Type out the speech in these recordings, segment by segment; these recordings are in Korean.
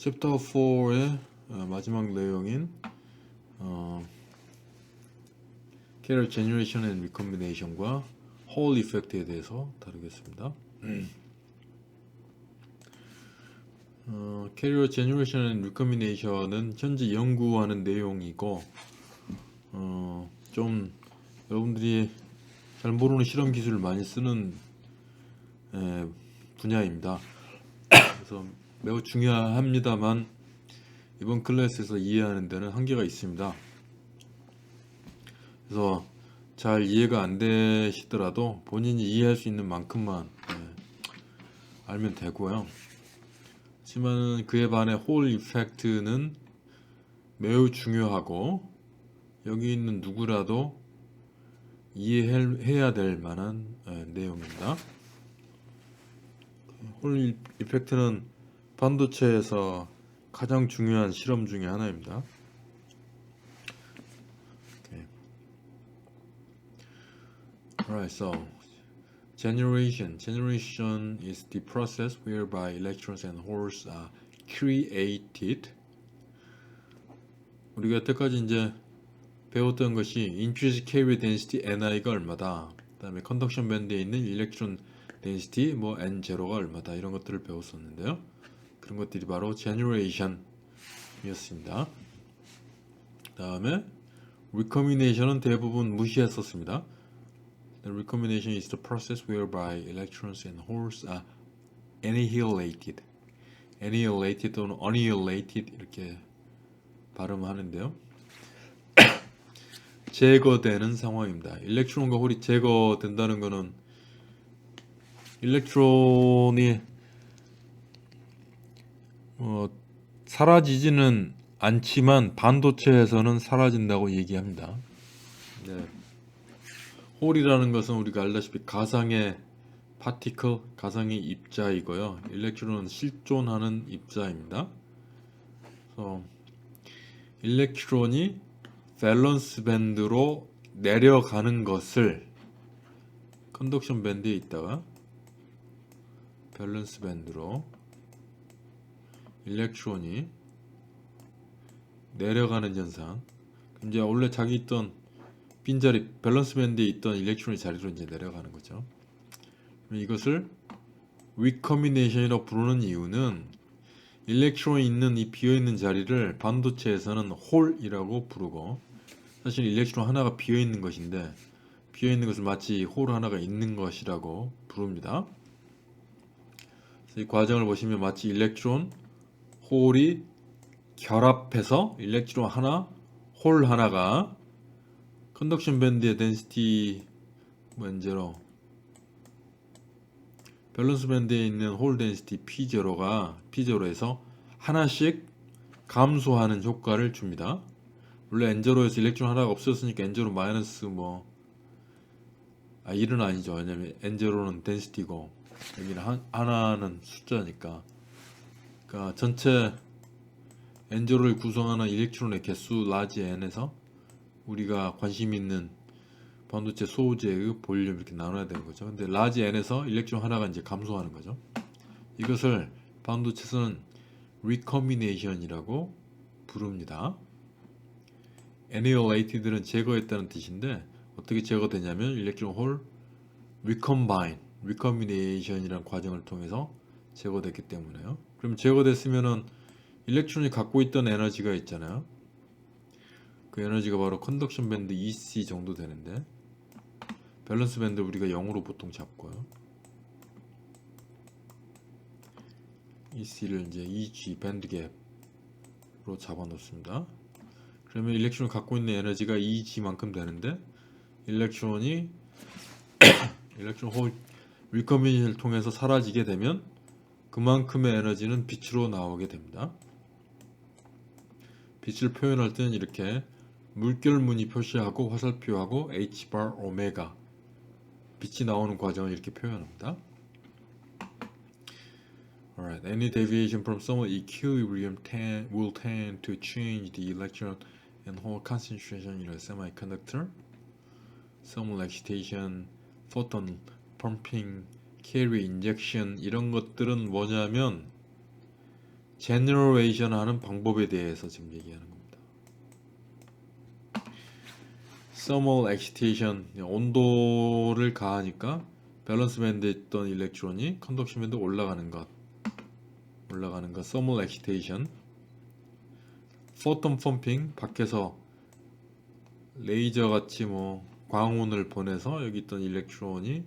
챕터 4의 마지막 내용인 캐리어 제너레이션 앤 리컴비네이션과 홀 이펙트에 대해서 다루겠습니다. 캐리어 제너레이션 앤 리컴비네이션은 현재 연구하는 내용이고 좀 여러분들이 잘 모르는 실험 기술을 많이 쓰는 분야입니다. 그래서 매우 중요합니다만 이번 클래스에서 이해하는 데는 한계가 있습니다. 그래서 잘 이해가 안 되시더라도 본인이 이해할 수 있는 만큼만 알면 되고요. 하지만 그에 반해 홀 이펙트는 매우 중요하고 여기 있는 누구라도 이해해야 될 만한 내용입니다. 홀 이펙트는 반도체에서 가장 중요한 실험 중에 하나입니다. Alright, so generation is the process whereby electrons and holes are created. 우리가 여태까지 이제 배웠던 것이 intrinsic carrier density ni가 얼마다, 그다음에 conduction band에 있는 electron density 뭐 n0가 얼마다, 이런 것들을 배웠었는데요. 그런 것들이 바로 generation이었습니다. 그다음에 recombination은 대부분 무시했었습니다. The recombination is the process whereby electrons and holes are annihilated 또는 annihilated 이렇게 발음하는데요. 제거되는 상황입니다. 일렉트론과 홀이 제거된다는 것은 일렉트론이 사라지지는 않지만 반도체에서는 사라진다고 얘기합니다. 네. 홀이라는 것은 우리가 알다시피 가상의 파티클, 가상의 입자이고요. 일렉트론은 실존하는 입자입니다. 그래서 일렉트론이 밸런스 밴드로 내려가는 것을 컨덕션 밴드에 있다가 밸런스 밴드로 일렉트론이 내려가는 현상. 이제 원래 자기 있던 빈자리, 밸런스 밴드에 있던 일렉트론의 자리로 이제 내려가는 거죠. 이것을 리컴비네이션이라고 부르는 이유는 일렉트론이 있는 이 비어있는 자리를 반도체에서는 홀이라고 부르고, 사실 일렉트론 하나가 비어있는 것인데 비어있는 것을 마치 홀 하나가 있는 것이라고 부릅니다. 이 과정을 보시면 마치 일렉트론, 홀이 결합해서 일렉트론 하나, 홀 하나가 컨덕션 밴드의 덴시티 n0, 밸런스 밴드에 있는 홀 덴시티 P0에서 하나씩 감소하는 효과를 줍니다. 원래 n0에서 일렉트론 하나가 없었으니까 n0 마이너스 1은 아니죠. 왜냐면 n0는 덴시티고 여기는 하나는 숫자니까. 그러니까 전체 n0를 구성하는 일렉트론의 개수 라지 n에서 우리가 관심 있는 반도체 소재의 볼륨 이렇게 나눠야 되는 거죠. 근데 라지 n에서 일렉트론 하나가 이제 감소하는 거죠. 이것을 반도체에서는 recombination이라고 부릅니다. annihilated는 제거했다는 뜻인데 어떻게 제거되냐면 일렉트론 홀 recombination이라는 과정을 통해서 제거됐기 때문에요. 그럼 제거됐으면은 일렉트론이 갖고 있던 에너지가 있잖아요. 그 에너지가 바로 컨덕션 밴드 EC 정도 되는데 밸런스 밴드 우리가 0으로 보통 잡고요. EC를 이제 EG 밴드 갭으로 잡아 놓습니다. 그러면 일렉트론이 갖고 있는 에너지가 EG만큼 되는데 일렉트론 홀 리컴비네이션을 통해서 사라지게 되면 그만큼의 에너지는 빛으로 나오게 됩니다. 빛을 표현할 때는 이렇게 물결무늬 표시하고 화살표하고 Hbar 오메가, 빛이 나오는 과정을 이렇게 표현합니다. Alright, any deviation from some equilibrium will tend to change the electron and hole concentration in a semiconductor. Thermal excitation, photon pumping, carrier injection, 이런 것들은 뭐냐면 제너레이션 하는 방법에 대해서 지금 얘기하는 겁니다. Thermal excitation, 온도를 가하니까 밸런스 밴드에 있던 일렉트론이 컨덕션 밴드 올라가는 것 Thermal excitation. Photon pumping, 밖에서 레이저 같이 뭐 광원을 보내서 여기 있던 일렉트론이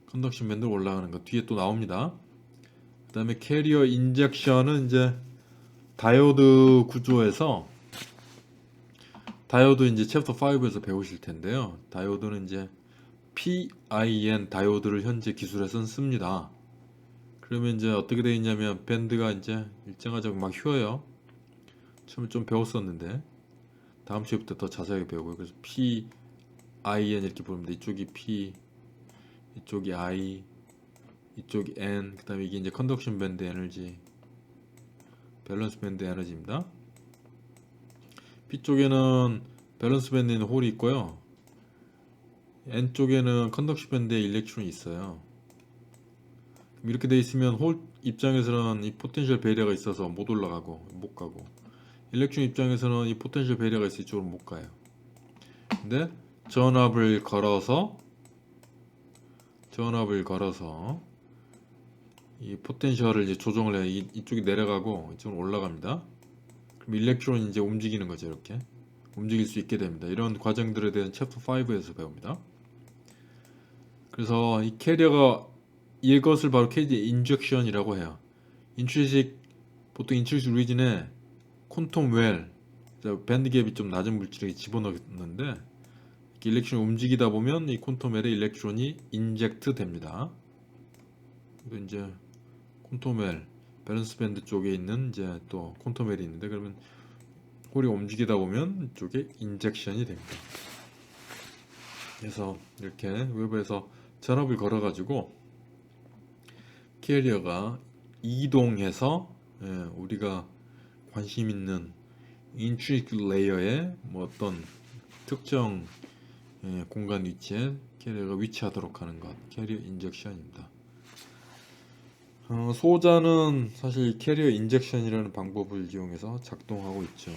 컨덕션 밴드로 올라가는 것 뒤에 또 나옵니다. 그 다음에 캐리어 인젝션은 이제 다이오드 구조에서 다이오드 이제 챕터 5에서 배우실 텐데요. 다이오드는 이제 PIN 다이오드를 현재 기술에서는 씁니다. 그러면 이제 어떻게 되어 있냐면 밴드가 이제 일정하게 막 휘어요. 처음에 좀 배웠었는데 다음 시간부터 더 자세하게 배우고요. 그래서 PIN 이렇게 부릅니다. 이쪽이 P, 이쪽이 I, 이쪽이 N, 그 다음에 이게 이제 컨덕션 밴드 에너지, 밸런스 밴드 에너지입니다. P 쪽에는 밸런스 밴드에 있는 홀이 있고요. N 쪽에는 컨덕션 밴드에 일렉트론이 있어요. 이렇게 돼 있으면 홀 입장에서는 이 포텐셜 배리어가 있어서 못 올라가고 못 가고, 일렉트론 입장에서는 이 포텐셜 배리어가 있어서 이쪽으로 못 가요. 근데 전압을 걸어서 이 포텐셜을 이제 조정을 해. 이쪽이 내려가고 이쪽으로 올라갑니다. 그럼 일렉트론이 이제 움직이는 거죠. 이렇게 움직일 수 있게 됩니다. 이런 과정들에 대한 챕터 5에서 배웁니다. 그래서 이 캐리어가 이것을 바로 캐리어 인젝션이라고 해요. 보통 인트리식 리진에 콘텀 웰, 밴드 갭이 좀 낮은 물질에 집어넣는데 일렉트론이 움직이다 보면 이 콘텀 웰에 일렉트론이 인젝트 됩니다. 이제 콘텀 웰, 밸런스 밴드 쪽에 있는 이제 또 콘텀 웰이 있는데 그러면 홀이 움직이다 보면 이쪽에 인젝션이 됩니다. 그래서 이렇게 외부에서 전압을 걸어가지고 캐리어가 이동해서 우리가 관심 있는 인트리식 레이어의 뭐 어떤 특정 공간 위치에 캐리어가 위치하도록 하는 것, 캐리어 인젝션입니다. 소자는 사실 캐리어 인젝션이라는 방법을 이용해서 작동하고 있죠.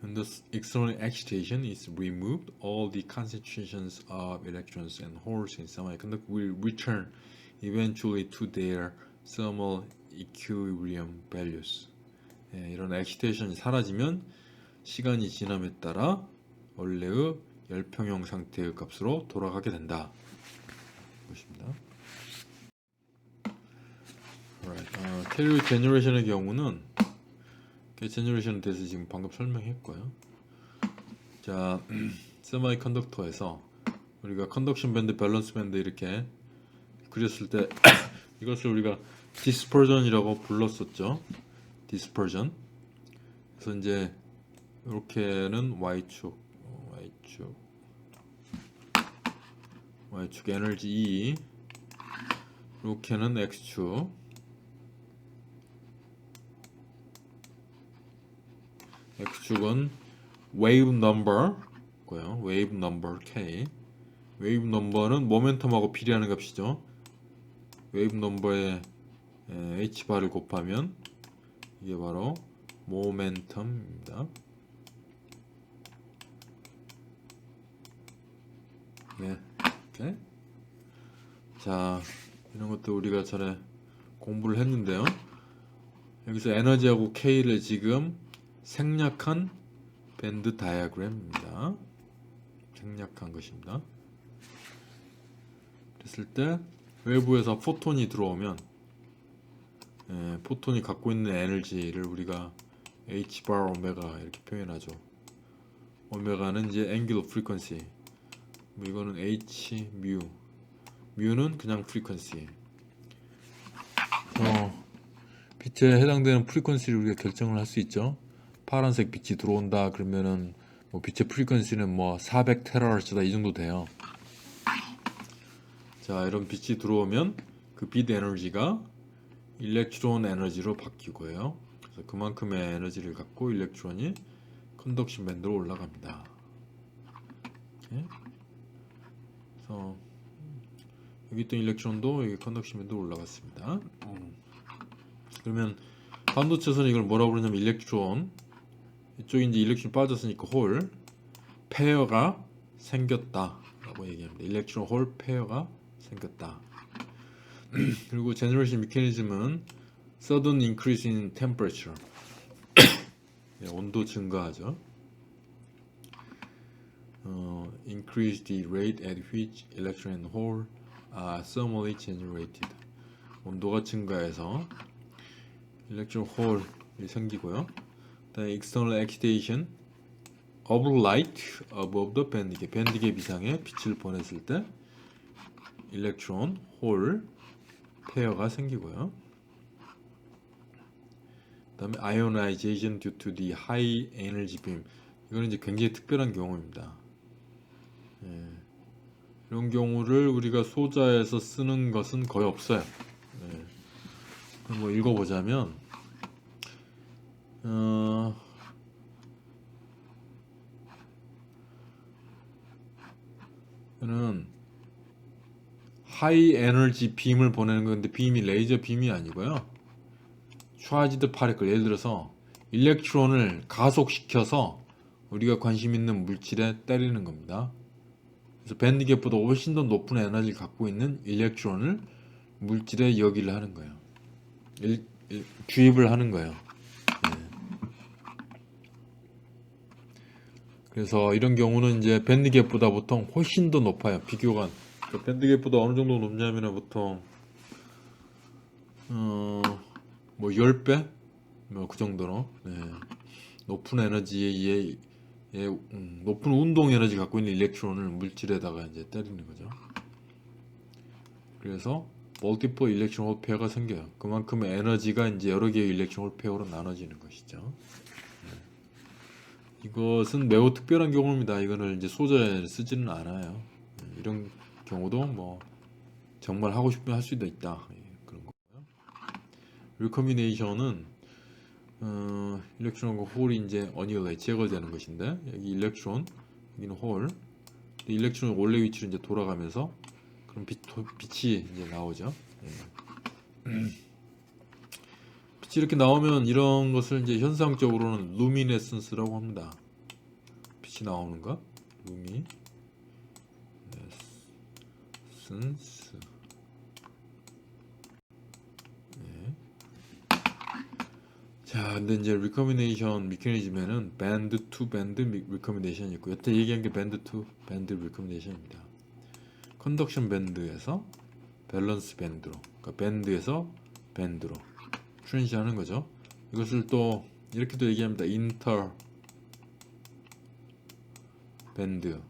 And the external excitation is removed, all the concentrations of electrons and holes in semiconductor will return eventually to their thermal equilibrium values. 이런 엑시테이션이 사라지면 시간이 지남에 따라 원래의 열평형 상태의 값으로 돌아가게 된다. 것입니다. 캐리어 제너레이션의 경우는 제너레이션에 대해서 지금 방금 설명했고요. 자, 세마이컨덕터에서 우리가 컨덕션 밴드, 밸런스 밴드 이렇게 그렸을 때 이것을 우리가 디스퍼전이라고 불렀었죠. 디스퍼전. 그래서 이제 이렇게는 Y축 에너지 E, 이렇게는 X축, X축은 wave number고요. wave number K. wave number는 모멘텀하고 비례하는 값이죠. wave number에 Hbar을 곱하면 이게 바로 모멘텀입니다. 네, 이렇게. 자, 이런 것도 우리가 전에 공부를 했는데요. 여기서 에너지하고 K를 지금 생략한 밴드 다이어그램입니다. 생략한 것입니다. 그랬을 때 외부에서 포톤이 들어오면 포톤이 갖고 있는 에너지를 우리가 Hbar 오메가 이렇게 표현하죠. 오메가는 이제 앵귤러 프리퀀시, 뭐 이거는 H 뮤는 그냥 프리퀀시. 빛에 해당되는 프리퀀시를 우리가 결정을 할 수 있죠. 파란색 빛이 들어온다 그러면은 뭐 빛의 프리퀀시는 뭐 400테라헤르츠다 이 정도 돼요. 자, 이런 빛이 들어오면 그 빛 에너지가 일렉트론 에너지로 바뀌고요. 그래서 그만큼의 에너지를 갖고 일렉트론이 컨덕션 밴드로 올라갑니다. 이렇게. 그래서 여기 있던 일렉트론도 여기 컨덕션 밴드 올라갔습니다. 그러면 반도체에서는 이걸 뭐라고 그러냐면 일렉트론, 이쪽에 이제 일렉트론 빠졌으니까 홀 페어가 생겼다 라고 얘기합니다. 일렉트론 홀 페어가 생겼다. 그리고 제너레이션 메커니즘은 sudden increase in temperature, 온도 증가하죠. Increase the rate at which electron and hole are thermally generated. 온도가 증가해서 electron hole이 생기고요. 그다음에 external excitation of light above the band gap, 밴드 갭 이상의 빛을 보냈을 때 electron hole 페어가 생기고요. 그다음에 ionization due to the high energy beam, 이거는 이제 굉장히 특별한 경우입니다. 이런 경우를 우리가 소자에서 쓰는 것은 거의 없어요. 그럼 뭐 읽어보자면 이거는 하이 에너지 빔을 보내는 건데 빔이 레이저 빔이 아니고요. 차지드 파리클, 예를 들어서 일렉트론을 가속시켜서 우리가 관심 있는 물질에 때리는 겁니다. 그래서 밴드 갭보다 훨씬 더 높은 에너지를 갖고 있는 일렉트론을 물질에 여기를 하는 거예요. 주입을 하는 거예요. 그래서 이런 경우는 이제 밴드 갭보다 보통 훨씬 더 높아요. 비교가. 그러니까 밴드 갭보다 어느 정도 높냐면 보통 뭐 10배? 뭐 그 정도로 높은 에너지에 높은 운동 에너지 갖고 있는 일렉트론을 물질에다가 이제 때리는 거죠. 그래서 멀티플 일렉트론 홀 페어가 생겨요. 그만큼 에너지가 이제 여러 개의 일렉트론 홀 페어로 나눠지는 것이죠. 이것은 매우 특별한 경우입니다. 이거는 이제 소자에 쓰지는 않아요. 이런 경우도 뭐 정말 하고 싶으면 할 수도 있다. 그런 거고요. 리커미네이션은 일렉트론과 홀이 이제 어니얼에 제거되는 것인데, 여기 일렉트론, 여기는 홀. 일렉트론이 원래 위치로 이제 돌아가면서 그럼 빛이 이제 나오죠. 빛이 이렇게 나오면 이런 것을 이제 현상적으로는 루미네선스라고 합니다. 빛이 나오는 것, 루미네선스. 자, 근데 이제 리커미네이션 메커니즘에는 밴드 투 밴드 리커미네이션이 있고, 여태 얘기한 게 밴드 투 밴드 리커미네이션입니다. 컨덕션 밴드에서 밸런스 밴드로, 그러니까 밴드에서 밴드로 트랜지션 하는 거죠. 이것을 또 이렇게도 얘기합니다. 인터 밴드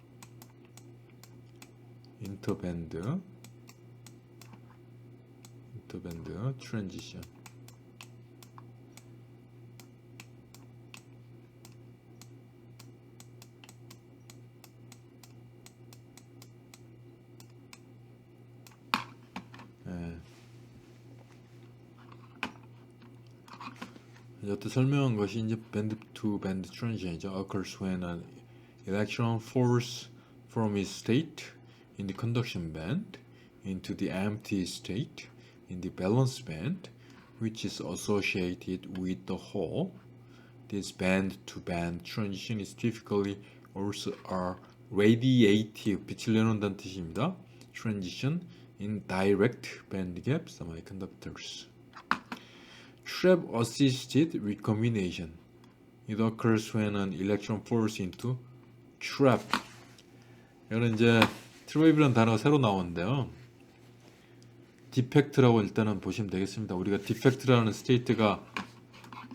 트랜지션. 여태 설명한 것이 이제 band to band transition이죠. occurs when an electron falls from its state in the conduction band into the empty state in the valence band, which is associated with the hole. This band to band transition is typically also a radiative, 빛을 내놓는다는 뜻입니다. transition in direct band gap semiconductors. Trap assisted recombination. It occurs when an electron falls into trap. 이거는 이제 트랩이라는 단어가 새로 나오는데요. 디펙트라고 일단은 보시면 되겠습니다. 우리가 디펙트라는 스테이트가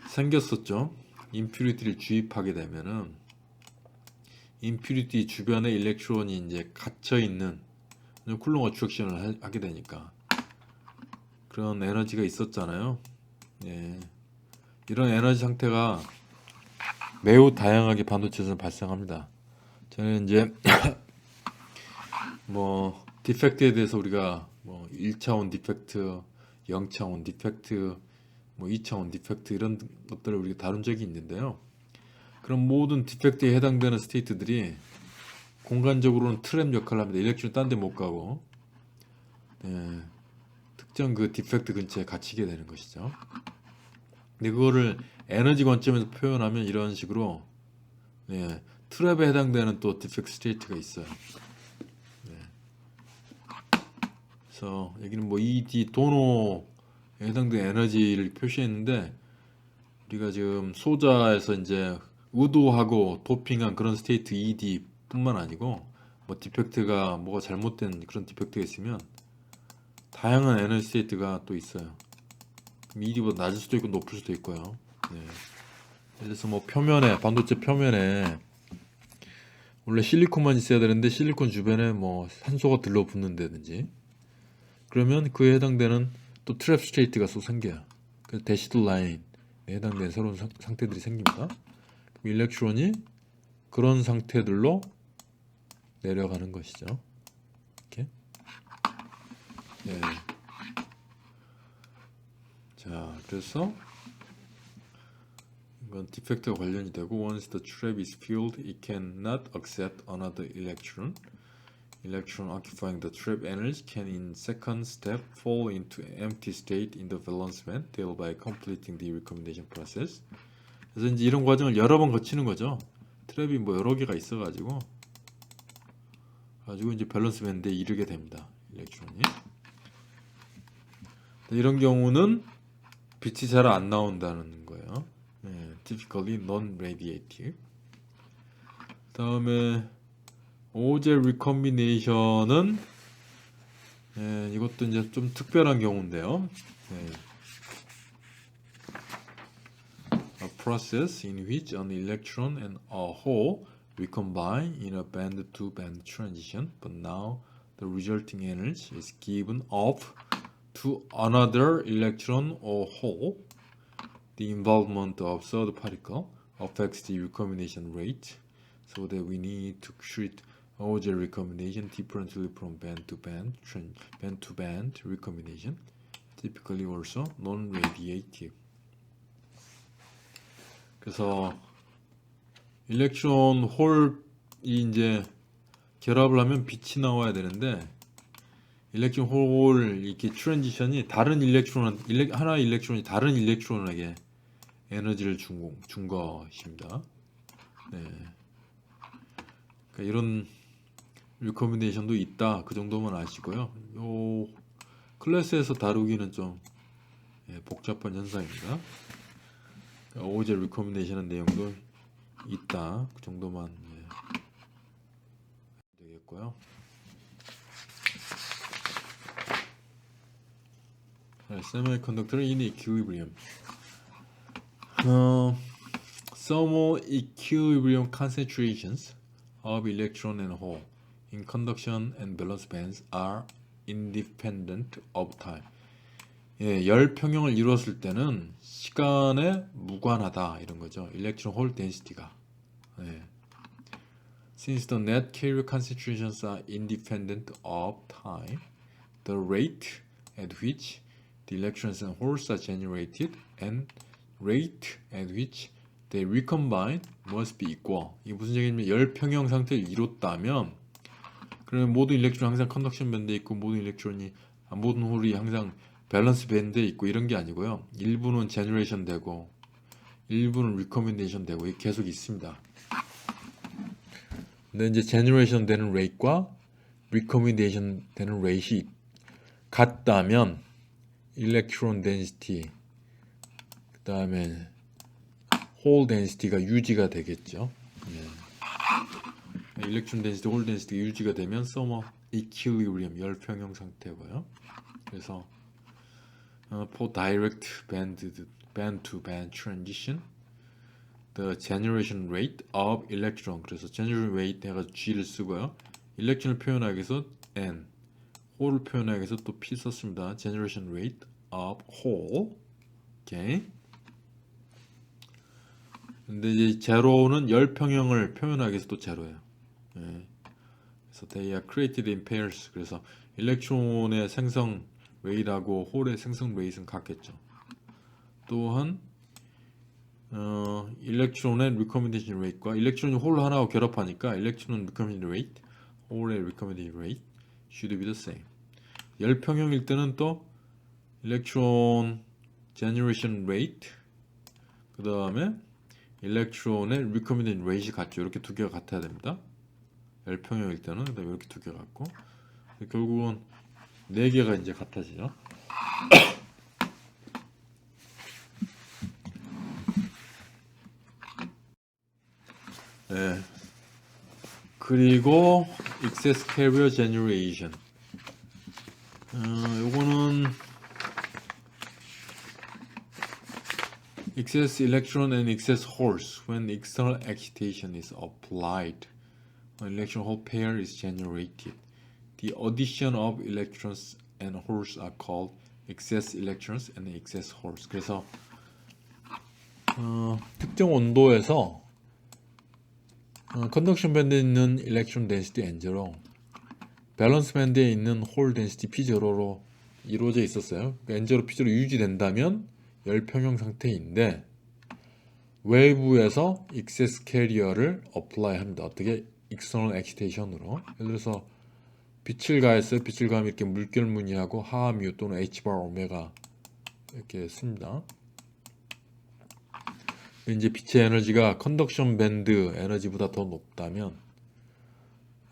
생겼었죠. 임퓨리티를 주입하게 되면은 임퓨리티 주변에 일렉트론이 이제 갇혀 있는 쿨롱 어트랙션을 하게 되니까 그런 에너지가 있었잖아요. 이런 에너지 상태가 매우 다양하게 반도체에서는 발생합니다. 저는 이제 뭐 디펙트에 대해서 우리가 뭐 1차원 디펙트, 0차원 디펙트, 뭐 2차원 디펙트 이런 것들을 우리가 다룬 적이 있는데요. 그런 모든 디펙트에 해당되는 스테이트들이 공간적으로는 트랩 역할을 합니다. 일렉트론이 딴 데 못 가고. 예, 특정 그 디펙트 근처에 갇히게 되는 것이죠. 근데 그거를 에너지 관점에서 표현하면 이런 식으로 예, 트랩에 해당되는 또 디펙트 스테이트가 있어요. 그래서 여기는 뭐 ED 도노에 해당되는 에너지를 표시했는데 우리가 지금 소자에서 이제 의도하고 도핑한 그런 스테이트 ED 뿐만 아니고 뭐 디펙트가 뭐가 잘못된 그런 디펙트가 있으면 다양한 에너지 스테이트가 또 있어요. ED보다 낮을 수도 있고 높을 수도 있고요. 네. 그래서 뭐 표면에 반도체 표면에 원래 실리콘만 있어야 되는데 실리콘 주변에 뭐 산소가 들러붙는다든지 그러면 그에 해당되는 또 트랩 스테이트가 또 생겨요. 그래서 대시드 라인에 해당되는 새로운 상태들이 생깁니다. 일렉트론이 그런 상태들로 내려가는 것이죠. 이렇게. 네. 자, 그래서 이건 디펙트와 관련이 되고 once the trap is filled, it cannot accept another electron. Electron occupying the trap energy can in second step fall into empty state in the valence band, thereby completing the recombination process. 그래서 이제 이런 과정을 여러 번 거치는 거죠. 트랩이 뭐 여러 개가 있어가지고 이제 밸런스 밴드에 이르게 됩니다. 일렉트론이. 이런 경우는 빛이 잘 안 나온다는 거예요. 네, typically non-radiative. 다음에 오제 리컴비네이션은 이것도 이제 좀 특별한 경우인데요. A process in which an electron and a hole recombine in a band-to-band transition, but now the resulting energy is given off to another electron or hole. The involvement of third particle affects the recombination rate, so that we need to treat OJ recombination differently from band-to-band recombination, typically also non-radiative. 그래서 일렉트론 홀이 이제 결합을 하면 빛이 나와야 되는데 일렉트론 홀 이렇게 트랜지션이 다른 하나의 일렉트론이 다른 일렉트론에게 에너지를 준 것입니다. 네. 그러니까 이런 리커멘데이션도 있다. 그 정도만 아시고요. 요 클래스에서 다루기는 좀 복잡한 현상입니다. 그러니까 오제 리커멘데이션의 내용도 있다. 그 정도만 되겠고요. Semiconductor in equilibrium. Thermal equilibrium concentrations of electron and hole in conduction and valence bands are independent of time. 열 평형을 이루었을 때는 시간에 무관하다 이런 거죠. Electron hole density가. Since the net carrier concentrations are independent of time, the rate at which the electrons and holes are generated and rate at which they recombine must be equal. 이게 무슨 얘기냐면 열 평형 상태를 이뤘다면 그러면 모든 일렉트론이 항상 컨덕션 밴드에 있고 모든 홀이 항상 밸런스 밴드에 있고 이런 게 아니고요. 일부는 제너레이션 되고 일부는 리커멘데이션 되고 이게 계속 있습니다. 근데 이제 제너레이션 되는 레이트과 리커멘데이션 되는 레이트이 같다면 일렉트론 덴시티 그 다음에 홀 덴시티가 유지가 되겠죠. 일렉트론 덴시티, 홀 덴시티가 유지가 되면 서머 이퀄리브리엄 열평형 상태고요. 그래서 for direct band-to-band transition, the generation rate of electron. 그래서 generation rate 해가지고 G를 쓰고요. 일렉트론을 표현하기 위해서 N, 홀을 표현하기 위해서 또 P 썼습니다. generation rate of hole. 오케이. 근데 이제 제로는 열평형을 표현하기 위해서 또 제로예요. 그래서 they are created in pairs. 그래서 일렉트론의 생성 레이트하고 홀의 생성 레이트는 같겠죠. 또한 일렉트론의 recombination rate과 일렉트론이 홀 하나하고 결합하니까 일렉트론 recombination rate, 홀의 recombination rate should be the same. 열평형일 때는 또 electron generation rate, 그 다음에 electron의 recombinant rate이 같죠. 이렇게 두 개가 같아야 됩니다. 열평형일 때는 그다음에 이렇게 두 개가 같고, 결국은 네 개가 이제 같아지죠. 네. 그리고 excess carrier generation. 요거는 excess electron and excess holes when external excitation is applied. An electron hole pair is generated. The addition of electrons and holes are called excess electrons and excess holes. 그래서 특정 온도에서 컨덕션 밴드에 있는 일렉트론 덴시티 N0, 밸런스 밴드에 있는 홀 덴시티 P0로 이루어져 있었어요. N0, P0 유지된다면 열평형 상태인데 외부에서 익세스 캐리어를 어플라이 합니다. 어떻게? 익스터널 엑시테이션으로. 예를 들어서 빛을 가했어요. 빛을 가하면 이렇게 물결 무늬하고 하하 뮤 또는 Hbar 오메가 이렇게 씁니다. 이제 빛의 에너지가 컨덕션 밴드 에너지보다 더 높다면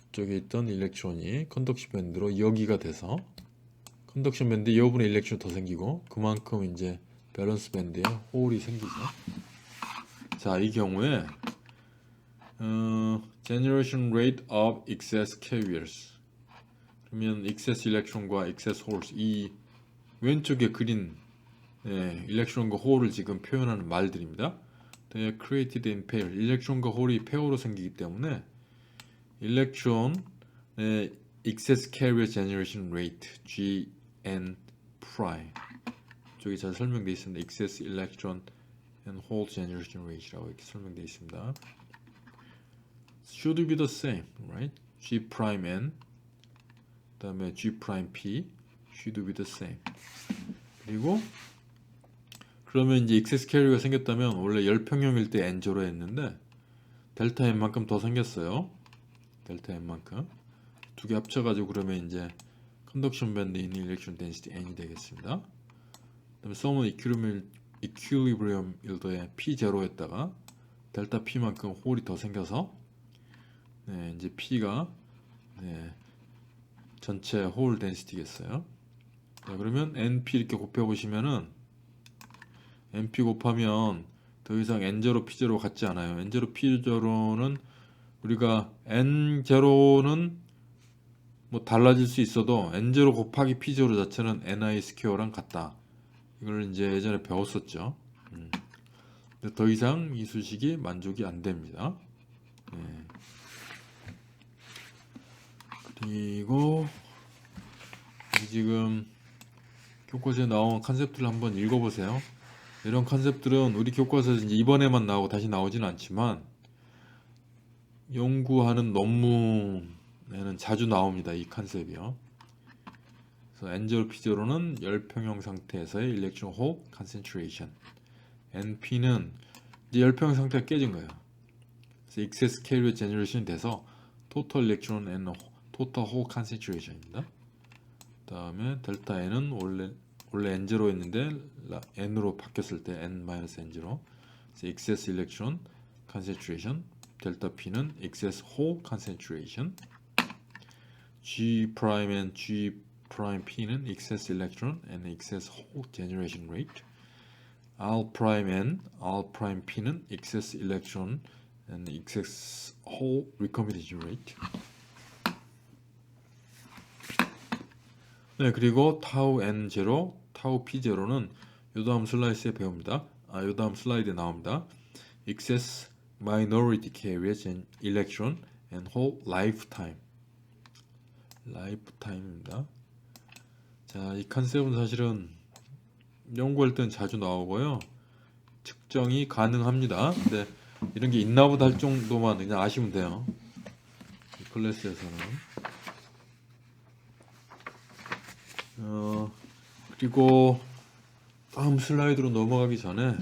이쪽에 있던 일렉트론이 컨덕션 밴드로 여기가 돼서 컨덕션 밴드에 여분의 일렉트론이 더 생기고 그만큼 이제 밸런스 밴드에 홀이 생기죠. 자, 이 경우에 generation rate of excess carriers, 그러면 excess electron과 excess holes, 이 왼쪽에 그린 일렉트론과 홀을 지금 표현하는 말들입니다. They are created in pair. 일렉트론과 홀이 페어로 생기기 때문에 일렉트론 excess carrier generation rate GN prime, 저기 잘 설명되어 있습니다. excess electron and hole generation rate라고 이렇게 설명되어 있습니다. should be the same, right? G prime N 그다음에 G prime P should be the same. 그리고 그러면 이제 excess carrier가 생겼다면 원래 열평형일 때 N0로 했는데 델타 N만큼 더 생겼어요. 델타 N만큼 두 개 합쳐가지고 그러면 이제 컨덕션 밴드에 있는 일렉트론 덴시티 N이 되겠습니다. 그다음에 썸은 이퀄리브리엄 일도에 P0에다가 델타 P만큼 홀이 더 생겨서 이제 P가 전체 홀 덴시티겠어요. 자, 그러면 NP 이렇게 곱해보시면은 NP 곱하면 더 이상 N0, P0 같지 않아요. N0, P0는 우리가 N0는 뭐 달라질 수 있어도 N0 곱하기 P0 자체는 NI 스퀘어랑 같다. 이걸 이제 예전에 배웠었죠. 근데 더 이상 이 수식이 만족이 안 됩니다. 그리고 지금 교과서에 나온 컨셉트를 한번 읽어보세요. 이런 컨셉들은 우리 교과서에서 이제 이번에만 나오고 다시 나오지는 않지만 연구하는 논문에는 자주 나옵니다. 이 컨셉이요. 그래서 N0, P0는 열평형 상태에서의 일렉트론 홀 컨센트레이션, NP는 이제 열평형 상태가 깨진 거예요. 그래서 excess carrier generation 돼서 total electron and total hole concentration입니다. 그 다음에 델타 N은 원래 N0였는데 N으로 바뀌었을 때 N-N0, excess electron concentration. 델타 P는 excess hole concentration. G prime and G prime P는 excess electron and excess hole generation rate. R prime and R prime P는 excess electron and excess hole recombination rate. 네, 그리고 타우 N0, 타우 P0는 요 다음 슬라이드에 배웁니다. 요 다음 슬라이드에 나옵니다. excess minority carriers and electron and hole lifetime입니다. 자, 이 컨셉은 사실은 연구할 때는 자주 나오고요. 측정이 가능합니다. 근데 이런 게 있나 보다 할 정도만 그냥 아시면 돼요. 이 클래스에서는. 그리고 다음 슬라이드로 넘어가기 전에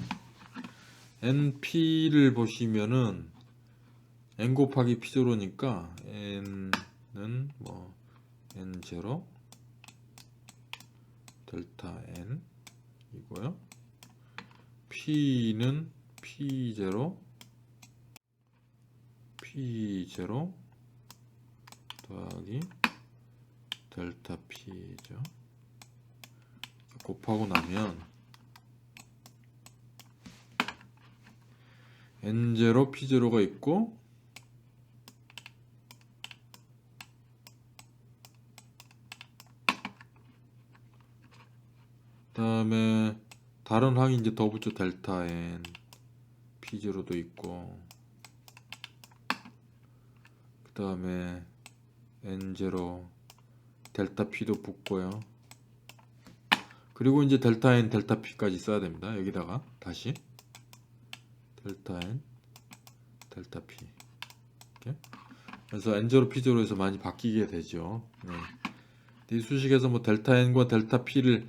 NP를 보시면은 N 곱하기 P0니까 N은 뭐 N0 델타 n 이고요. p는 p0 더하기 델타 p죠. 곱하고 나면 n0 p0가 있고 그 다음에 다른 항이 이제 더 붙죠. 델타 n p0도 있고 그 다음에 n0 델타 p도 붙고요. 그리고 이제 델타 n 델타 p까지 써야 됩니다. 여기다가 다시 델타 n 델타 p 이렇게. 그래서 n0 p0에서 많이 바뀌게 되죠. 이 수식에서 뭐 델타 n과 델타 p를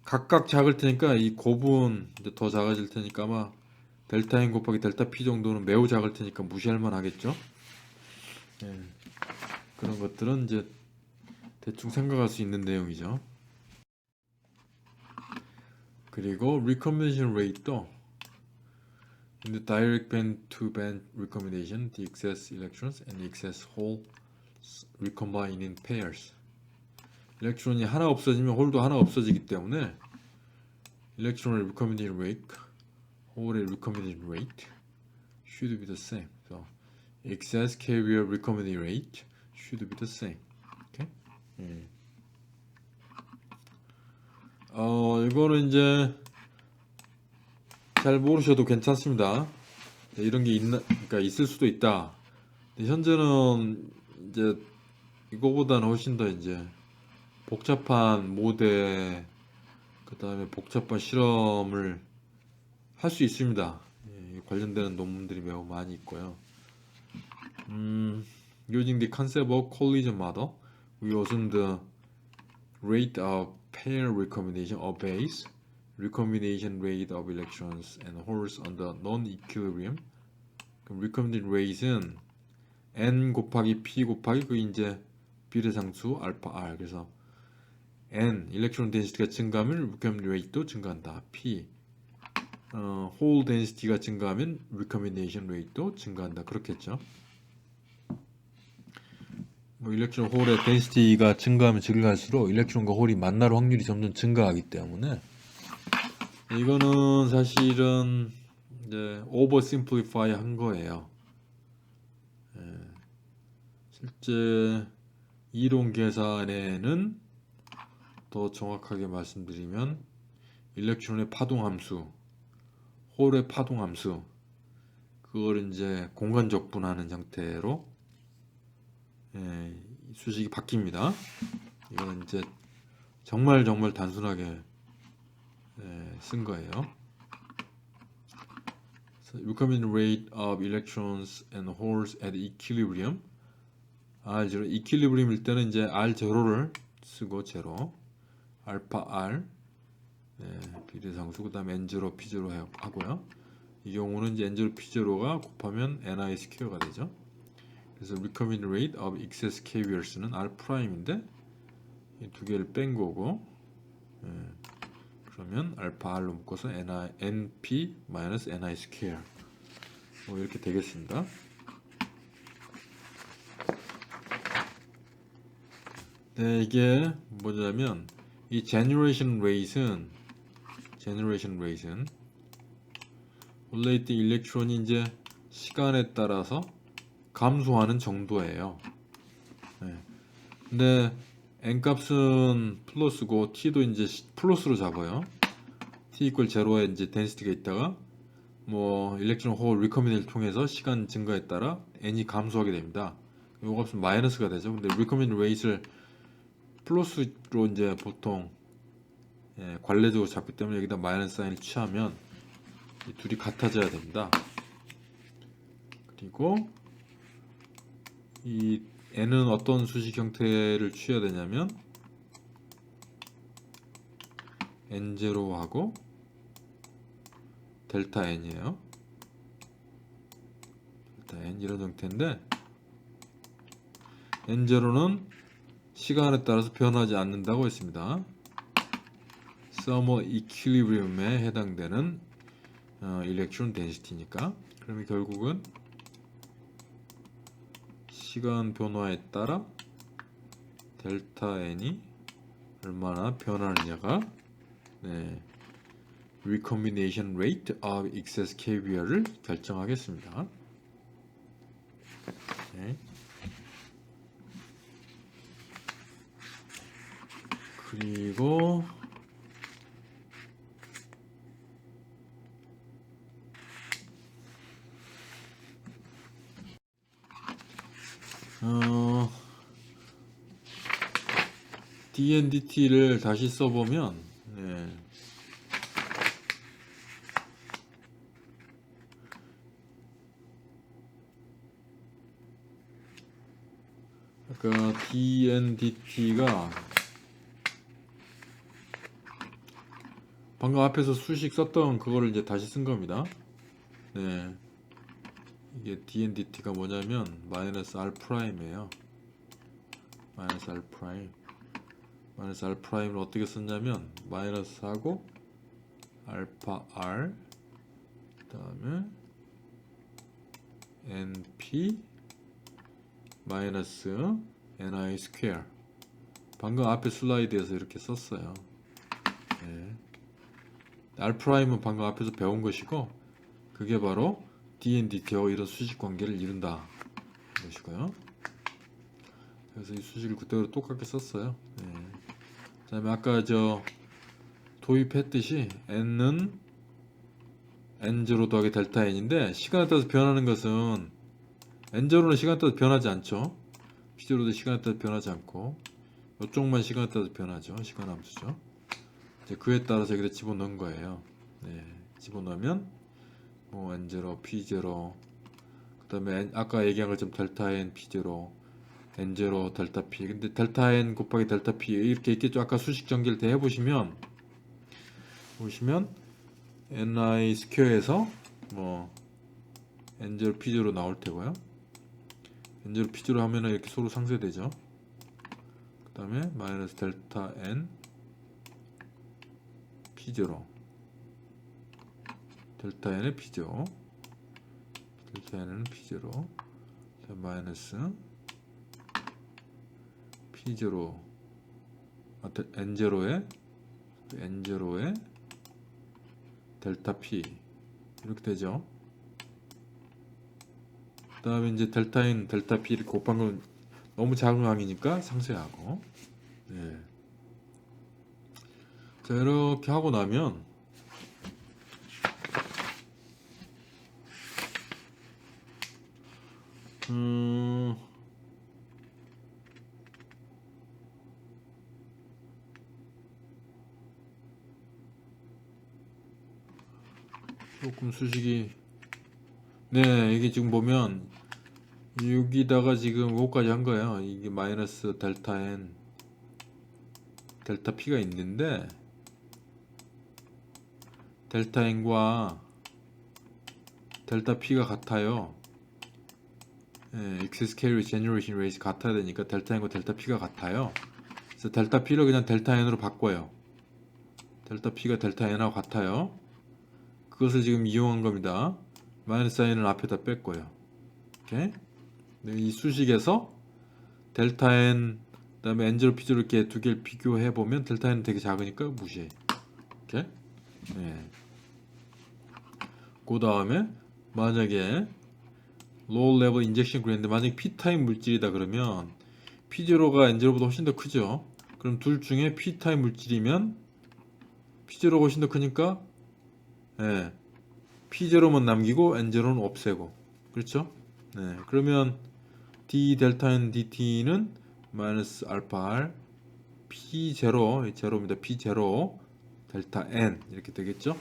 각각 작을 테니까 이 곱은 이제 더 작아질 테니까 아마 델타 n 곱하기 델타 p 정도는 매우 작을 테니까 무시할 만 하겠죠. 그런 것들은 이제 대충 생각할 수 있는 내용이죠. 그리고 recombination rate도 in the direct band to band recombination, the excess electrons and the excess holes recombine in pairs. 일렉트론이 하나 없어지면 홀도 하나 없어지기 때문에 electron의 recombination rate, hole의 recombination rate should be the same. So excess carrier recombination rate should be the same. Okay? 이거는 이제 잘 모르셔도 괜찮습니다. 이런 게 그러니까 있을 수도 있다. 현재는 이제 이거보다는 훨씬 더 이제 복잡한 모델, 그 다음에 복잡한 실험을 할 수 있습니다. 관련되는 논문들이 매우 많이 있고요. Using the concept of collision model, we assume the rate of pair recombination obeys recombination rate of electrons and holes under non-equilibrium. recombination rate는 n 곱하기 p 곱하기 그 이제 비례상수 알파 r. 그래서 n 일렉트론 덴시티가 증가하면 recombination rate도 증가한다. p hole density가 증가하면 recombination rate도 증가한다. 그렇겠죠. 뭐 일렉트론 홀의 덴시티가 증가하면 증가할수록 일렉트론과 홀이 만날 확률이 점점 증가하기 때문에 이거는 사실은 이제 오버 심플리파이 한 거예요. 실제 이론 계산에는 더 정확하게 말씀드리면 일렉트론의 파동 함수, 홀의 파동 함수, 그걸 이제 공간 적분하는 형태로 수식이 바뀝니다. 이건 이제 정말 단순하게 쓴 거예요. So, recombination rate of electrons and holes at equilibrium. R0 equilibrium일 때는 이제 R0를 쓰고 제로, 알파 R 비례상수, 그 다음에 N0 P0 하고요. 이 경우는 이제 N0 P0가 곱하면 Ni 스퀘어가 되죠. 그래서 recombination rate of excess carriers는 R'인데 이 두 개를 뺀 거고, 그러면 알파 R로 묶어서 NP Ni 스퀘어 뭐 이렇게 되겠습니다. 네, 이게 뭐냐면 이 generation rate는 원래 이때 일렉트론이 이제 시간에 따라서 감소하는 정도예요. 근데 n 값은 플러스고 t도 이제 플러스로 잡아요. t 이퀄 제로에 이제 덴시티가 있다가 뭐 일렉트론 홀 리커미네이션을 통해서 시간 증가에 따라 n이 감소하게 됩니다. 이 값은 마이너스가 되죠. 근데 리커미네이션 레이트를 플러스로 이제 보통 관례적으로 잡기 때문에 여기다 마이너스 사인을 취하면 이 둘이 같아져야 됩니다. 그리고 이 n은 어떤 수식 형태를 취해야 되냐면 n0하고 델타 n이에요. 델타 n 이런 형태인데 n0는 시간에 따라서 변하지 않는다고 했습니다. thermal equilibrium에 해당되는 electron density니까. 그러면 결국은 시간 변화에 따라 델타 n이 얼마나 변하느냐가 recombination rate of excess KBR을 결정하겠습니다. 네. 그리고 DNDT를 다시 써보면 아까 DNDT가 방금 앞에서 수식 썼던 그거를 이제 다시 쓴 겁니다. 이게 DNDT가 뭐냐면 마이너스 R'이에요. 마이너스 R'. 마이너스 R'을 어떻게 썼냐면 마이너스하고 알파 R 그 다음에 NP 마이너스 NI 스퀘어. 방금 앞에 슬라이드에서 이렇게 썼어요. R'은 방금 앞에서 배운 것이고 그게 바로 DNDT와 이런 수직 관계를 이룬다 것이고요. 그래서 이 수식을 그대로 똑같게 썼어요. 그 다음에 아까 도입했듯이 n은 n0 더하기 델타 n인데 시간에 따라서 변하는 것은 n0는 시간에 따라서 변하지 않죠. p0도 시간에 따라서 변하지 않고 이쪽만 시간에 따라서 변하죠. 시간 함수죠. 이제 그에 따라서 여기다 집어넣은 거예요. 집어넣으면 뭐 n0, p0 그 다음에 아까 얘기한 것처럼 델타 n, p0 n0 델타 p. 근데 델타 n 곱하기 델타 p 이렇게 있겠죠. 아까 수식 전개를 대 해보시면 ni 스퀘어에서 뭐 n0 p0 나올 테고요. n0 p0 하면은 이렇게 서로 상쇄되죠. 그 다음에 마이너스 델타 n p0 델타 n의 p0 델타 n은 p0 마이너스 p0 n0에 델타 p 이렇게 되죠. 그 다음에 이제 델타 n 델타 p 이렇게 곱한 건 너무 작은 항이니까 상쇄하고 자 이렇게 하고 나면 조금 수식이 이게 지금 보면 여기다가 지금 이거까지 한 거예요. 이게 마이너스 델타 n 델타 p가 있는데 델타 n과 델타 p가 같아요. excess carry generation rate 같아야 되니까 델타 n과 델타 p가 같아요. 그래서 델타 p를 그냥 델타 n으로 바꿔요. 델타 p가 델타 n하고 같아요. 그것을 지금 이용한 겁니다. 마이너스 n을 앞에다 뺐고요. 오케이? 이 수식에서 델타 n 그다음에 n0 p0 이렇게 두 개를 비교해 보면 델타 n은 되게 작으니까 무시해. 오케이? 그 다음에 만약에 low level injection gradient 만약에 p 타입 물질이다 그러면 p0가 n0보다 훨씬 더 크죠. 그럼 둘 중에 p 타입 물질이면 p0가 훨씬 더 크니까 p0만 남기고 n0는 없애고 그렇죠? 그러면 d 델타 n dt는 마이너스 알파 r p0 제로입니다. p0 델타 n 이렇게 되겠죠?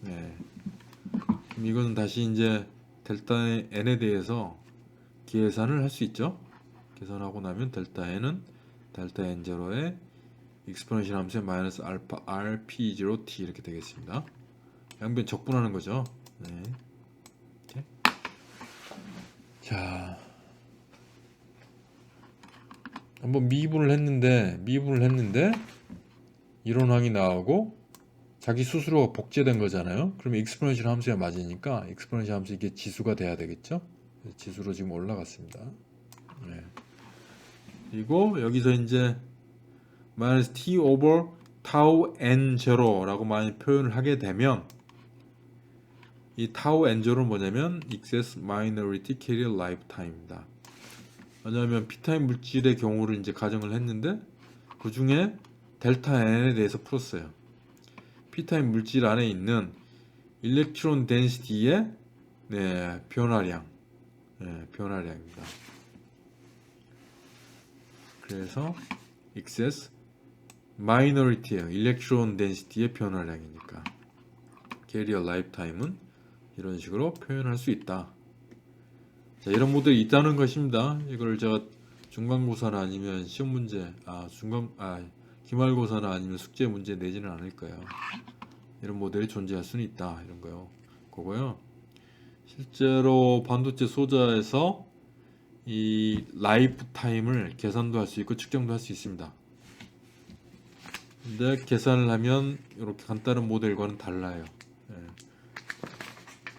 그럼 이거는 다시 이제 델타 n에 대해서 계산을 할 수 있죠? 계산하고 나면 델타 n은 델타 n0에 익스포넨셜 함수의 마이너스 알파 r p0t 이렇게 되겠습니다. 양변 적분하는 거죠. 이렇게. 자, 한번 미분을 했는데 이론항이 나오고 자기 스스로가 복제된 거잖아요. 그러면 익스포넨셜 함수에 맞으니까 익스포넨셜 함수 이게 지수가 돼야 되겠죠. 지수로 지금 올라갔습니다. 네. 그리고 여기서 이제 마이너스 t over tau n 제로라고 많이 표현을 하게 되면 이 tau n 제로는 뭐냐면 excess minority carrier lifetime입니다. 왜냐하면 P타임 물질의 경우를 이제 가정을 했는데 그 중에 델타 n에 대해서 풀었어요. P타임 물질 안에 있는 일렉트론 덴시티의 변화량, 변화량입니다. 그래서 excess minority예요. 일렉트론 덴시티의 변화량이니까 캐리어 라이프타임은 이런 식으로 표현할 수 있다. 자, 이런 모델이 있다는 것입니다. 이걸 제가 중간고사나 아니면 시험 문제, 기말고사나 아니면 숙제 문제 내지는 않을 거예요. 이런 모델이 존재할 수는 있다. 이런 거요. 그거요. 실제로 반도체 소자에서 이 라이프 타임을 계산도 할 수 있고 측정도 할 수 있습니다. 근데 계산을 하면 이렇게 간단한 모델과는 달라요.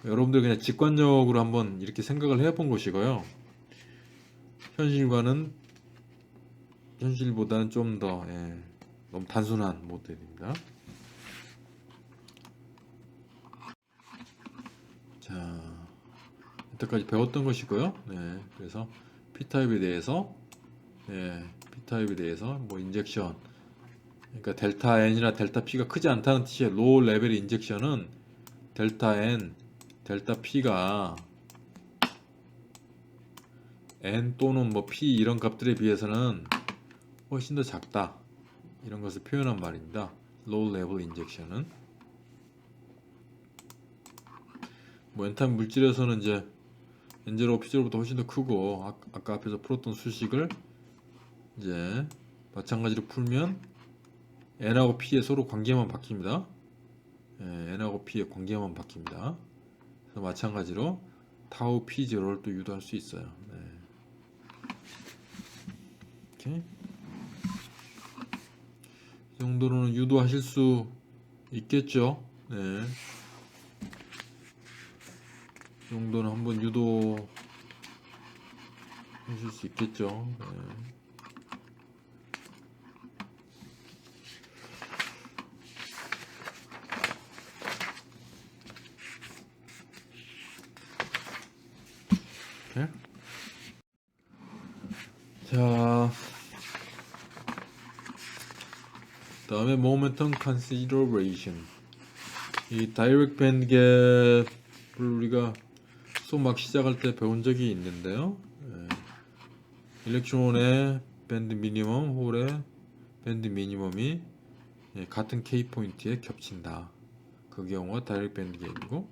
여러분들 그냥 직관적으로 한번 이렇게 생각을 해본 것이고요. 현실보다는 좀 더 너무 단순한 모델입니다. 자, 이때까지 배웠던 것이고요. 그래서 P타입에 대해서 뭐 인젝션, 그러니까 델타 N이나 델타 P가 크지 않다는 뜻이에요. 로우 레벨의 인젝션은 델타 N, 델타 P가 N 또는 뭐 P 이런 값들에 비해서는 훨씬 더 작다. 이런 것을 표현한 말입니다. 로우 레벨 인젝션은 뭐 N타입 물질에서는 이제 N0, P0보다 훨씬 더 크고 아까 앞에서 풀었던 수식을 이제 마찬가지로 풀면 N하고 P의 서로 관계만 바뀝니다. N하고 P의 관계만 바뀝니다. 그래서 마찬가지로 타우 P0를 또 유도할 수 있어요. 이렇게 이 정도로는 유도하실 수 있겠죠. 이 정도는 한번 유도 하실 수 있겠죠. 이렇게. 자, 다음에 모멘텀 컨시더레이션. 이 다이렉트 밴드 갭을 우리가 수업 막 시작할 때 배운 적이 있는데요. 일렉트론의 밴드 미니멈, 홀의 밴드 미니멈이 같은 K 포인트에 겹친다. 그 경우가 다이렉트 밴드 갭이고,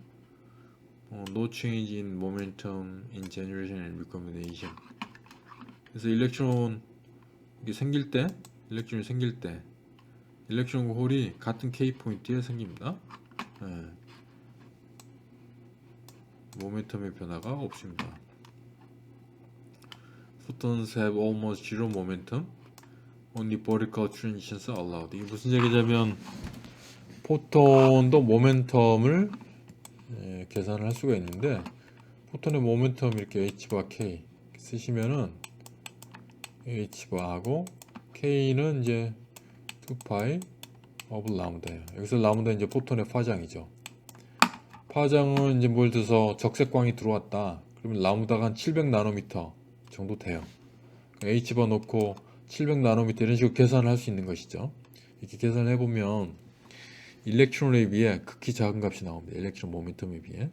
no change in momentum in generation and recombination. 그래서 일렉트론이 생길 때, 일렉트론과 홀이 같은 K 포인트에 생깁니다. 모멘텀의 변화가 없습니다. Photons have almost zero momentum. Only vertical transitions are allowed. 이게 무슨 얘기냐면 포톤도 모멘텀을 계산을 할 수가 있는데 포톤의 모멘텀 이렇게 h바 k 쓰시면은 h바하고 k는 이제 2파이 of lambda예요. 여기서 람다 이제 포톤의 파장이죠. 파장은 이제 뭘 들어서 적색광이 들어왔다. 그러면 람다가 한 700나노미터 정도 돼요. h바 놓고 700나노미터 이런 식으로 계산을 할 수 있는 것이죠. 이렇게 계산을 해보면 일렉트론에 비해 극히 작은 값이 나옵니다. 일렉트론 모멘텀에 비해.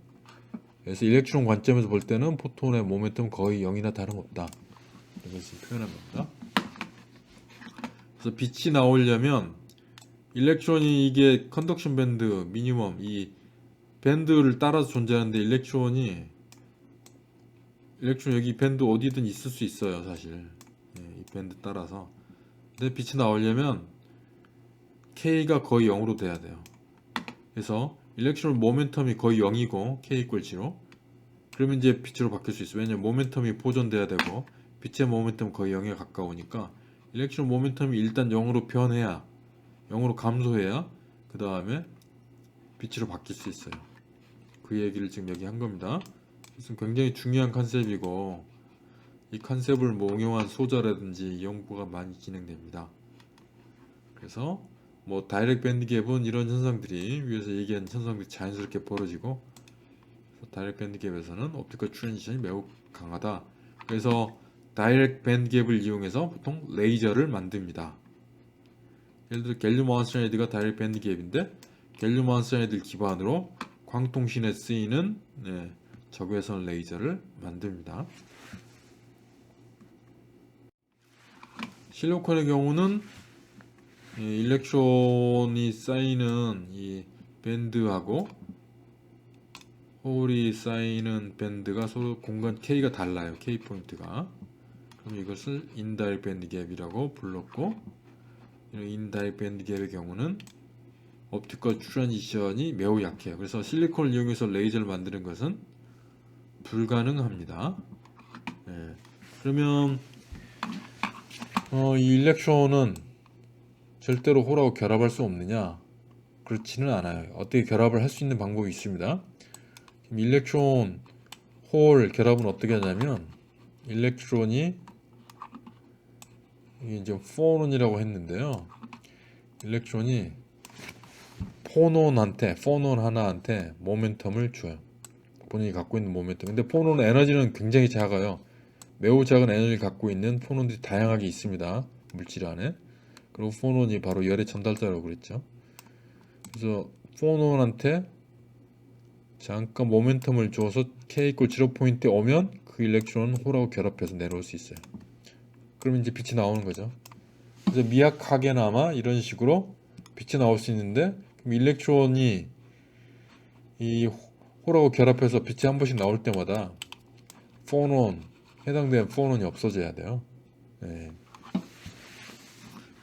그래서 일렉트론 관점에서 볼 때는 포톤의 모멘텀 거의 0이나 다름없다. 이것을 표현한 겁니다. 그래서 빛이 나오려면 일렉트론이 이게 컨덕션 밴드 미니멈 이 밴드를 따라서 존재하는데 일렉트론 여기 밴드 어디든 있을 수 있어요. 사실 이 밴드 따라서. 근데 빛이 나오려면 K가 거의 0으로 돼야 돼요. 그래서 일렉트론 모멘텀이 거의 0이고 K 이퀄 0 그러면 이제 빛으로 바뀔 수 있어요. 왜냐면 모멘텀이 보존돼야 되고 빛의 모멘텀 거의 0에 가까우니까 일렉트론 모멘텀이 일단 0으로 변해야 0으로 감소해야 그 다음에 빛으로 바뀔 수 있어요. 그 얘기를 지금 여기 한 겁니다. 그래서 굉장히 중요한 컨셉이고 이 컨셉을 뭐 응용한 소자라든지 연구가 많이 진행됩니다. 그래서 뭐 다이렉트 밴드 갭은 이런 현상들이 위에서 얘기한 현상들이 자연스럽게 벌어지고 다이렉트 밴드 갭에서는 옵티컬 트랜지션이 매우 강하다. 그래서 다이렉트 밴드 갭을 이용해서 보통 레이저를 만듭니다. 예를 들어 갤륨 아르세나이드가 다이렉트 밴드 갭인데 갤륨 아르세나이드를 기반으로 광통신에 쓰이는 적외선 레이저를 만듭니다. 실리콘의 경우는 일렉트론이 쌓이는 이 밴드하고 홀이 쌓이는 밴드가 서로 공간 K가 달라요. K 포인트가. 그럼 이것을 인다이렉트 밴드 갭이라고 불렀고, 이런 인다이렉트 밴드 갭의 경우는 옵티컬 트랜지션이 매우 약해요. 그래서 실리콘을 이용해서 레이저를 만드는 것은 불가능합니다. 그러면 이 일렉트론은 절대로 홀하고 결합할 수 없느냐? 그렇지는 않아요. 어떻게 결합을 할 수 있는 방법이 있습니다. 일렉트론 홀 결합은 어떻게 하냐면 일렉트론이 이게 이제 포논이라고 했는데요. 일렉트론이 포논 하나한테 모멘텀을 줘요. 본인이 갖고 있는 모멘텀. 근데 포논 에너지는 굉장히 작아요. 매우 작은 에너지를 갖고 있는 포논들이 다양하게 있습니다. 물질 안에. 그리고 포논이 바로 열의 전달자라고 그랬죠. 그래서 포논한테 잠깐 모멘텀을 줘서 K = 0포인트에 오면 그 일렉트론은 홀하고 결합해서 내려올 수 있어요. 그러면 이제 빛이 나오는 거죠. 그래서 미약하게나마 이런 식으로 빛이 나올 수 있는데 그럼 일렉트론이 이 홀하고 결합해서 빛이 한 번씩 나올 때마다 해당되는 포논이 없어져야 돼요.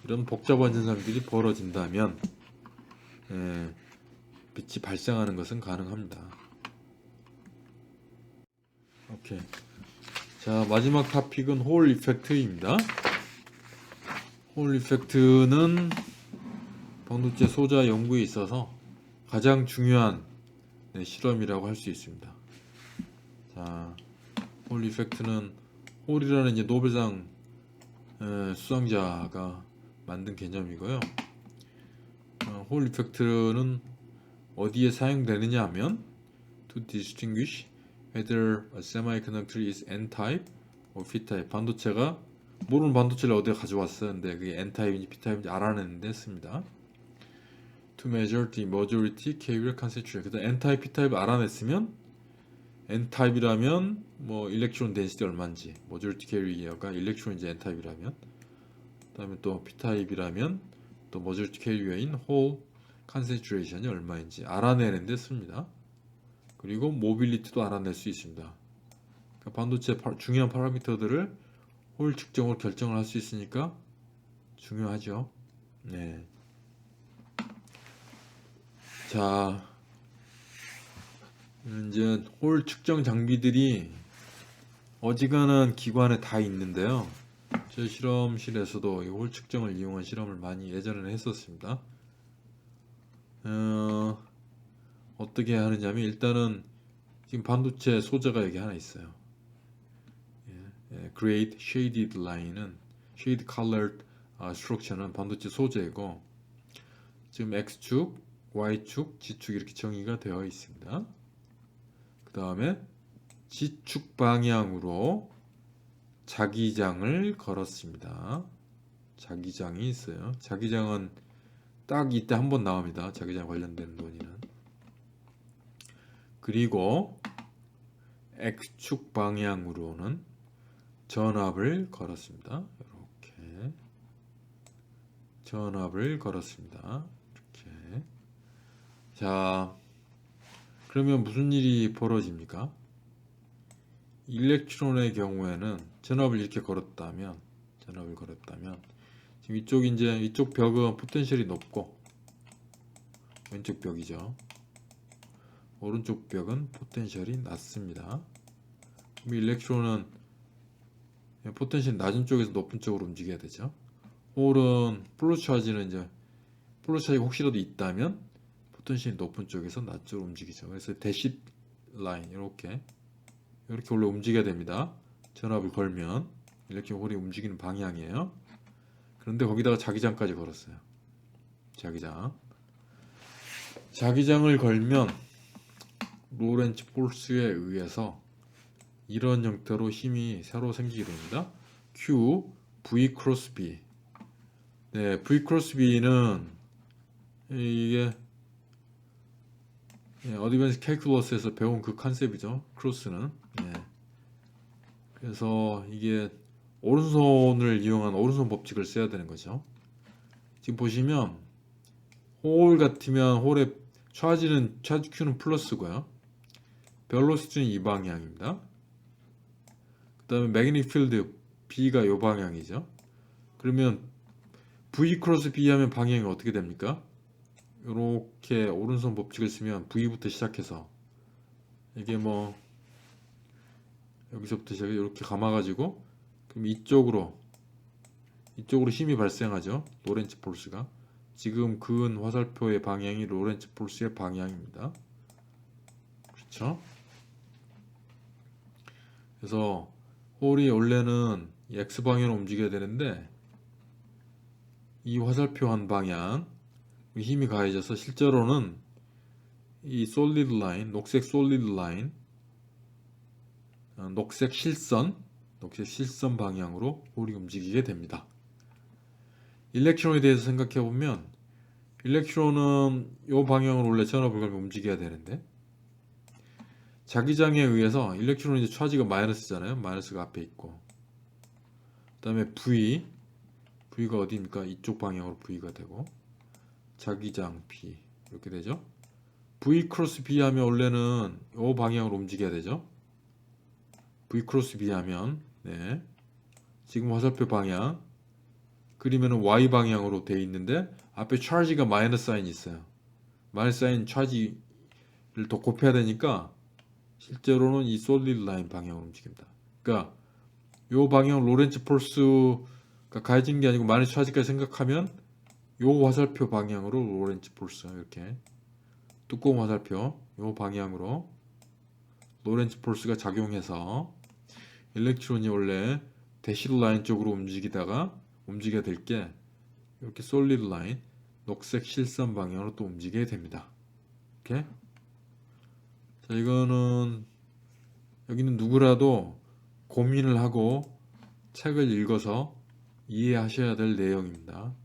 이런 복잡한 현상들이 벌어진다면 빛이 발생하는 것은 가능합니다. 오케이. 자, 마지막 토픽은 홀 이펙트입니다. 홀 이펙트는 반도체 소자 연구에 있어서 가장 중요한 실험이라고 할 수 있습니다. 자, 홀 이펙트는 홀이라는 이제 노벨상 수상자가 만든 개념이고요. 홀 이펙트는 어디에 사용되느냐 하면 to distinguish whether a semiconductor is N-type or P-type. 반도체가 모르는 반도체를 어디에 가져왔어요. 근데 그게 N-type인지 P-type인지 알아내는데 씁니다. To measure the majority carrier concentration. 그다음 N-type, P-type 알아냈으면 N-type이라면 뭐 일렉트론 덴시티 얼마인지, majority carrier가 일렉트론인지 N-type이라면, 그다음에 또 P-type이라면 또 majority carrier인 홀 concentration이 얼마인지 알아내는데 씁니다. 그리고 모빌리티도 알아낼 수 있습니다. 그러니까 반도체 중요한 파라미터들을 홀 측정으로 결정을 할 수 있으니까 중요하죠. 자, 이제 홀 측정 장비들이 어지간한 기관에 다 있는데요. 제 실험실에서도 이 홀 측정을 이용한 실험을 많이 예전에는 했었습니다. 어떻게 하느냐면 일단은 지금 반도체 소재가 여기 하나 있어요. Grade Shaded Line은 Shade Colored Structure는 반도체 소재이고 지금 X축, Y축, G축 이렇게 정의가 되어 있습니다. 그 다음에 G축 방향으로 자기장을 걸었습니다. 자기장이 있어요. 자기장은 딱 이때 한번 나옵니다. 자기장 관련된 논의는. 그리고 X축 방향으로는 전압을 걸었습니다. 이렇게 전압을 걸었습니다. 이렇게. 자, 그러면 무슨 일이 벌어집니까? 일렉트론의 경우에는 전압을 이렇게 걸었다면 지금 이쪽 벽은 포텐셜이 높고 왼쪽 벽이죠. 오른쪽 벽은 포텐셜이 낮습니다. 그럼 일렉트론은 포텐셜이 낮은 쪽에서 높은 쪽으로 움직여야 되죠. 홀은 플로 차지가 혹시라도 있다면 포텐셜이 높은 쪽에서 낮쪽으로 움직이죠. 그래서 대시 라인 이렇게 원래 움직여야 됩니다. 전압을 걸면 일렉트론 홀이 움직이는 방향이에요. 그런데 거기다가 자기장까지 걸었어요. 자기장을 걸면 로렌츠 폴스에 의해서 이런 형태로 힘이 새로 생기게 됩니다. Q, V 크로스 B. 네, V 크로스 B는 이게 어드밴스 캘큘러스에서 배운 그 컨셉이죠. 크로스는. 네. 그래서 이게 오른손을 이용한 오른손 법칙을 써야 되는 거죠. 지금 보시면 홀 같으면 홀의 차지 Q는 플러스고요. 벨로시티는 이 방향입니다. 그 다음에 매그네틱 필드 B가 이 방향이죠. 그러면 V 크로스 B 하면 방향이 어떻게 됩니까? 이렇게 오른손 법칙을 쓰면 V부터 시작해서 이게 뭐 여기서부터 시작해 이렇게 감아가지고 그럼 이쪽으로 힘이 발생하죠. 로렌츠 폴스가 지금 그은 화살표의 방향이 로렌츠 폴스의 방향입니다. 그렇죠? 그래서 홀이 원래는 X 방향으로 움직여야 되는데 이 화살표 한 방향 힘이 가해져서 실제로는 이 솔리드 라인, 녹색 솔리드 라인, 녹색 실선 방향으로 홀이 움직이게 됩니다. 일렉트론에 대해서 생각해 보면 일렉트론은 이 방향으로 원래 전압을 걸면 움직여야 되는데 자기장에 의해서 일렉트론은 이제 차지가 마이너스잖아요. 마이너스가 앞에 있고 그 다음에 V가 어디입니까? 이쪽 방향으로 V가 되고 자기장 B 이렇게 되죠. V 크로스 B 하면 원래는 이 방향으로 움직여야 되죠. V 크로스 B 하면 네. 지금 화살표 방향 그리면은 Y 방향으로 되어 있는데 앞에 차지가 마이너스 사인이 있어요. 마이너스 사인 차지를 더 곱해야 되니까 실제로는 이 솔리드 라인 방향으로 움직입니다. 그러니까 이 방향 로렌츠 폴스가 가해지는 게 아니고 마이너스 차지까지 생각하면 요 화살표 방향으로 로렌츠 폴스 이렇게 두꺼운 화살표 요 방향으로 로렌츠 폴스가 작용해서 일렉트론이 원래 대시드 라인 쪽으로 움직여야 될 게 이렇게 솔리드 라인 녹색 실선 방향으로 또 움직이게 됩니다. 이렇게 자 이거는 여기는 누구라도 고민을 하고 책을 읽어서 이해하셔야 될 내용입니다.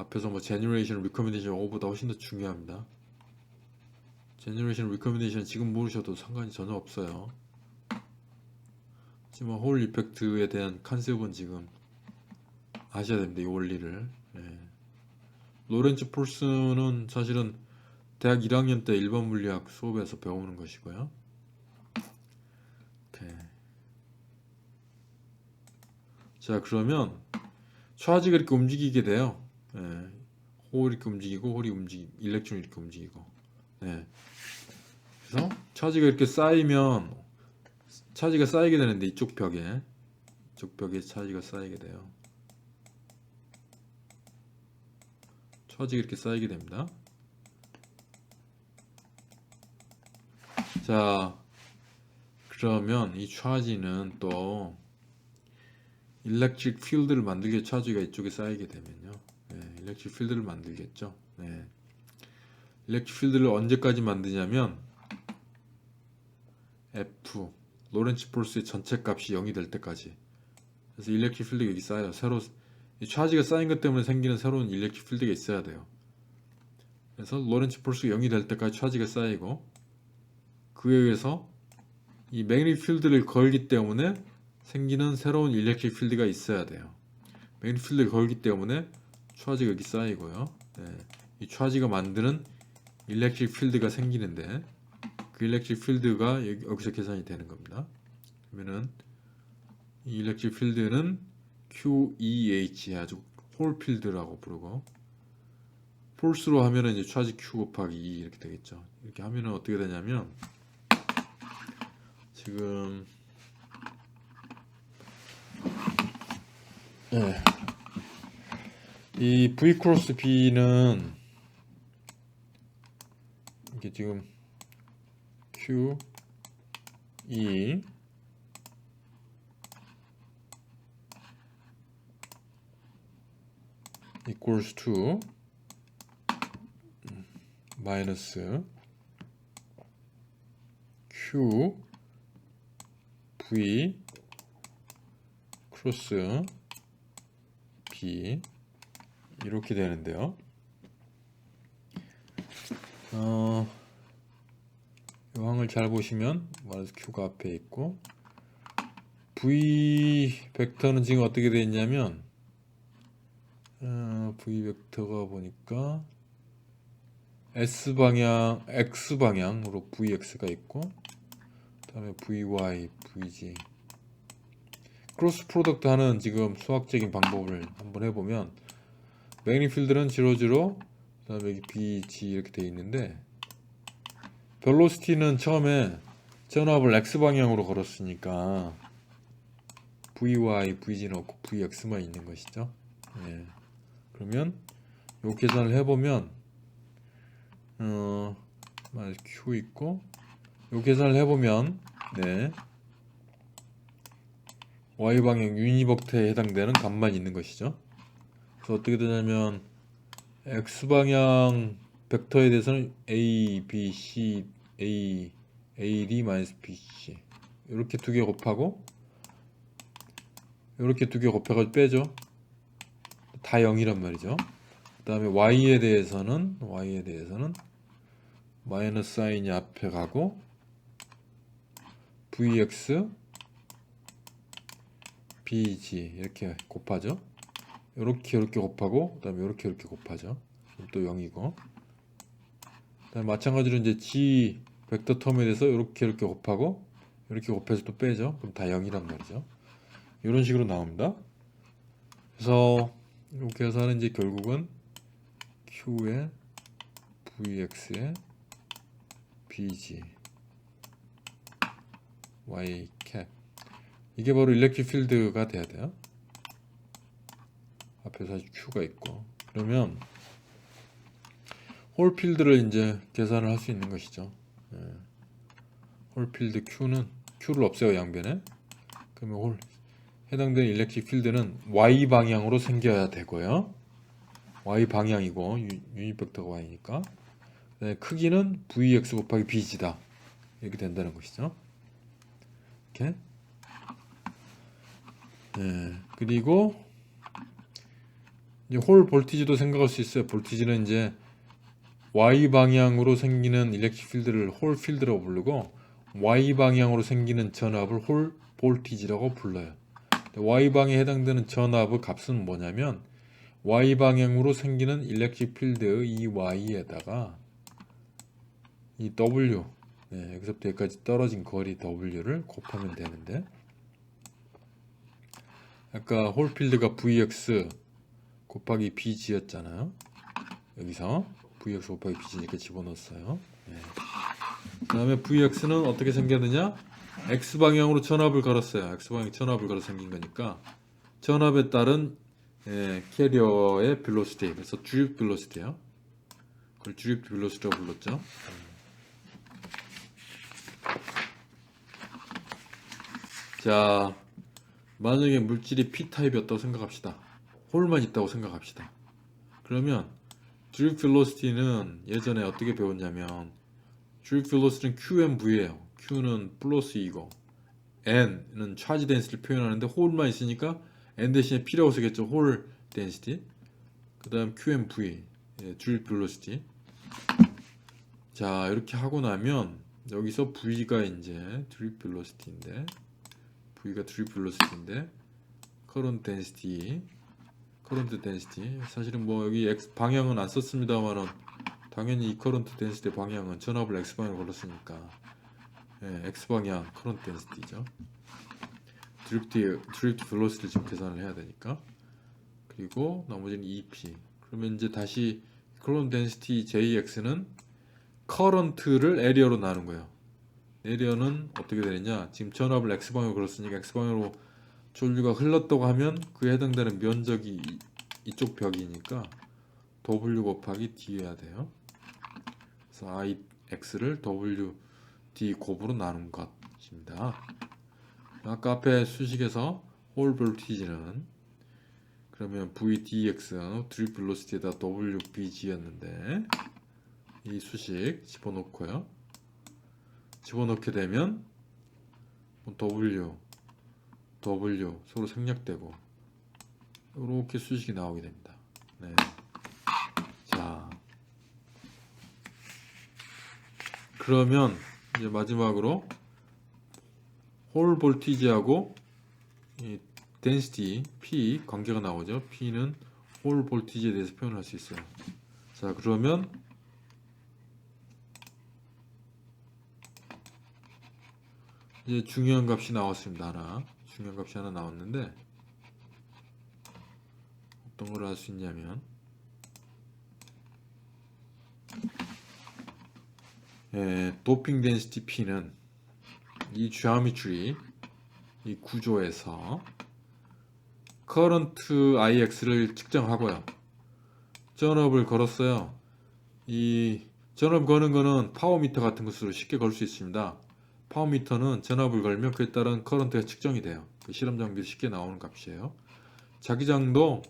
앞에서 뭐 제너레이션 리커멘데이션 5보다 훨씬 더 중요합니다. 제너레이션 리커멘데이션 지금 모르셔도 상관이 전혀 없어요. 하지만 홀 이펙트에 대한 컨셉은 지금 아셔야 됩니다. 이 원리를. 네. 로렌츠 폴스는 사실은 대학 1학년 때 일반 물리학 수업에서 배우는 것이고요. 오케이. 자 그러면 차지가 이렇게 움직이게 돼요. 네. 홀이 이렇게 움직이고 일렉트론이 이렇게 움직이고 네. 그래서 차지가 이렇게 쌓이면 차지가 쌓이게 되는데 이쪽 벽에 차지가 쌓이게 돼요. 차지가 이렇게 쌓이게 됩니다. 자 그러면 이 차지는 또 일렉트릭 필드를 만들게 차지가 이쪽에 쌓이게 되면요. 네, 일렉트릭 필드를 만들겠죠. 네. 일렉트릭 필드를 언제까지 만드냐면 F 로렌츠 폴스의 전체 값이 0이 될 때까지. 그래서 일렉트릭 필드가 여기 쌓여요. 이 차지가 쌓인 것 때문에 생기는 새로운 일렉트릭 필드가 있어야 돼요. 그래서 로렌츠 폴스가 0이 될 때까지 차지가 쌓이고 그에 의해서 이 매그네틱 필드를 걸기 때문에 생기는 새로운 일렉트릭 필드가 있어야 돼요. 매그네틱 필드를 걸기 때문에 차지가 여기 쌓이고요. 네. 이 차지가 만드는 일렉트릭 필드가 생기는데 그 일렉트릭 필드가 여기서 계산이 되는 겁니다. 그러면은 이 일렉트릭 필드는 QEH 아주 홀 필드라고 부르고 폴스로 하면은 이제 차지 Q 곱하기 2 이렇게 되겠죠. 이렇게 하면은 어떻게 되냐면 지금 이 V 크로스 B는 이게 지금 Q E equals to 마이너스 Q V 크로스 B 이렇게 되는데요. 이 항을 잘 보시면 마이너스 Q가 앞에 있고 V 벡터는 지금 어떻게 되어 있냐면 V 벡터가 보니까 S 방향, X 방향으로 VX가 있고 그 다음에 VY, VG 크로스 프로덕트 하는 지금 수학적인 방법을 한번 해보면 매그니필드는 0, 0 그 다음에 여기 BG 이렇게 되어 있는데 벨로시티는 처음에 전압을 X 방향으로 걸었으니까 VY, VG는 없고 VX만 있는 것이죠. 네. 그러면 요 계산을 해보면 Q 있고 요 계산을 해보면 네 Y 방향 유니버트에 해당되는 값만 있는 것이죠. 그래서 어떻게 되냐면 X 방향 벡터에 대해서는 A, B, C, A, D 마이너스 B, C 이렇게 두 개 곱하고 이렇게 두 개 곱해가지고 빼죠. 다 0이란 말이죠. 그 다음에 Y에 대해서는 마이너스 사인이 앞에 가고 VX BG 이렇게 곱하죠. 이렇게 곱하고 그 다음에 이렇게 곱하죠. 또 0이고 그다음에 마찬가지로 이제 G 벡터 텀에 대해서 이렇게 곱하고 이렇게 곱해서 또 빼죠. 그럼 다 0이란 말이죠. 이런 식으로 나옵니다. 그래서 이렇게 해서 하는 이제 결국은 Q에 VX에 BG Y 캡 이게 바로 일렉트릭 필드가 돼야 돼요. 앞에 사실 Q가 있고 그러면 홀 필드를 이제 계산을 할 수 있는 것이죠. 홀 필드 Q를 없애요 양변에. 그러면 해당되는 일렉트릭 필드는 Y 방향으로 생겨야 되고요. Y 방향이고 유닛 벡터가 Y니까 크기는 VX 곱하기 BG다 이렇게 된다는 것이죠. 이렇게. 그리고 이제 홀 볼티지도 생각할 수 있어요. 볼티지는 이제 Y 방향으로 생기는 일렉트릭 필드를 홀 필드라고 부르고 Y 방향으로 생기는 전압을 홀 볼티지라고 불러요. Y 방향에 해당되는 전압의 값은 뭐냐면 Y 방향으로 생기는 일렉트릭 필드 이 Y에다가 이 W 여기서부터 여기까지 떨어진 거리 W를 곱하면 되는데 아까 홀 필드가 VX 곱하기 BG였잖아요. 여기서 VX 곱하기 BG 이렇게 집어넣었어요. 그 다음에 VX는 어떻게 생겼느냐? X방향으로 전압을 걸었어요. X방향 전압을 걸어 생긴 거니까 전압에 따른 캐리어의 벨로시티 그래서 드립 벨로시티예요. 그걸 드립 벨로시티라고 불렀죠. 자, 만약에 물질이 P타입이었다고 생각합시다. 홀만 있다고 생각합시다. 그러면 드립 벨로시티는 예전에 어떻게 배웠냐면 드립 벨로시티는 QMV예요. Q는 플러스 2고 N은 차지 덴시티를 표현하는데 홀만 있으니까 N 대신에 P라고 쓰겠죠. 홀 덴시티. 그 다음 QMV 드립 벨로시티. 자 이렇게 하고 나면 여기서 V가 이제 드립 벨로시티인데 V가 드립 벨로시티인데 커런트 덴시티 사실은 뭐 여기 X 방향은 안 썼습니다만은 당연히 이 커런트 덴시티 방향은 전압을 X 방향으로 걸었으니까 X 방향 커런트 덴시티죠. 드립트 벨로시티를 지금 계산을 해야 되니까 그리고 나머지는 EP 그러면 이제 다시 커런트 덴시티 JX는 커런트를 에리어로 나눈 거예요. 에리어는 어떻게 되느냐 지금 전압을 X 방향으로 걸었으니까 X 방향으로 전류가 흘렀다고 하면 그에 해당되는 면적이 이쪽 벽이니까 W 곱하기 D여야 돼요. 그래서 X를 WD 곱으로 나눈 것입니다. 아까 앞에 수식에서 홀 볼티지는 그러면 VDX 드립 벨로시티에다 WBG였는데 이 수식 집어넣고요. 집어넣게 되면 W 서로 생략되고 이렇게 수식이 나오게 됩니다. 네. 자, 그러면 이제 마지막으로 홀 볼티지하고 이 density P 관계가 나오죠. P는 홀 볼티지에 대해서 표현할 수 있어요. 자, 그러면 이제 중요한 값이 나왔습니다. 중요한 값이 하나 나왔는데 어떤 걸 알 수 있냐면 도핑 덴시티 P는 이 geometry 이 구조에서 current IX를 측정하고요. 전압을 걸었어요. 이 전압 거는 거는 파워미터 같은 것으로 쉽게 걸 수 있습니다. 파워미터는 전압을 걸면 그에 따른 커런트가 측정이 돼요. 그 실험 장비에 쉽게 나오는 값이에요. 자기장도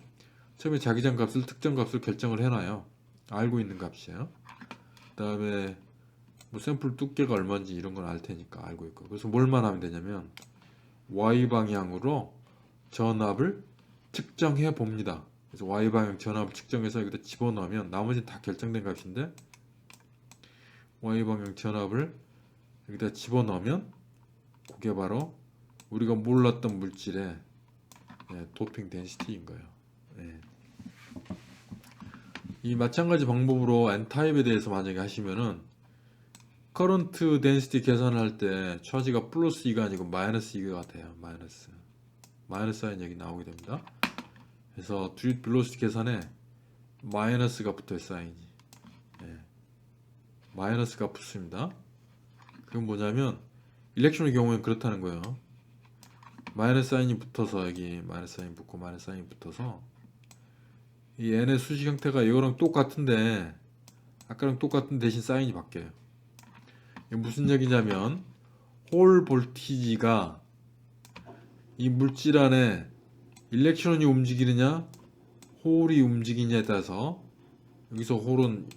처음에 자기장 값을 특정 값을 결정을 해놔요. 알고 있는 값이에요. 그 다음에 뭐 샘플 두께가 얼마인지 이런 건 알 테니까 알고 있고. 그래서 뭘만 하면 되냐면 Y 방향으로 전압을 측정해 봅니다. 그래서 Y 방향 전압을 측정해서 여기다 집어넣으면 나머지는 다 결정된 값인데 Y 방향 전압을 여기다 집어넣으면 그게 바로 우리가 몰랐던 물질의 도핑 덴시티인 거예요. 이 마찬가지 방법으로 N타입에 대해서 만약에 하시면은 커런트 덴시티 계산을 할 때 차지가 플러스 2가 아니고 마이너스 2가 돼요. 마이너스 사인 여기 나오게 됩니다. 그래서 드립 벨로시티 계산에 마이너스가 붙어요. 사인이 마이너스가 붙습니다. 그건 뭐냐면 일렉트론의 경우에는 그렇다는 거예요. 마이너스 사인이 붙어서 여기 마이너스 사인 붙고 마이너스 사인이 붙어서 이 n의 수식 형태가 이거랑 똑같은데 아까랑 똑같은 대신 사인이 바뀌어요. 이게 무슨 얘기냐면 홀 볼티지가 이 물질 안에 일렉트론이 움직이느냐 홀이 움직이냐에 따라서 여기서 홀은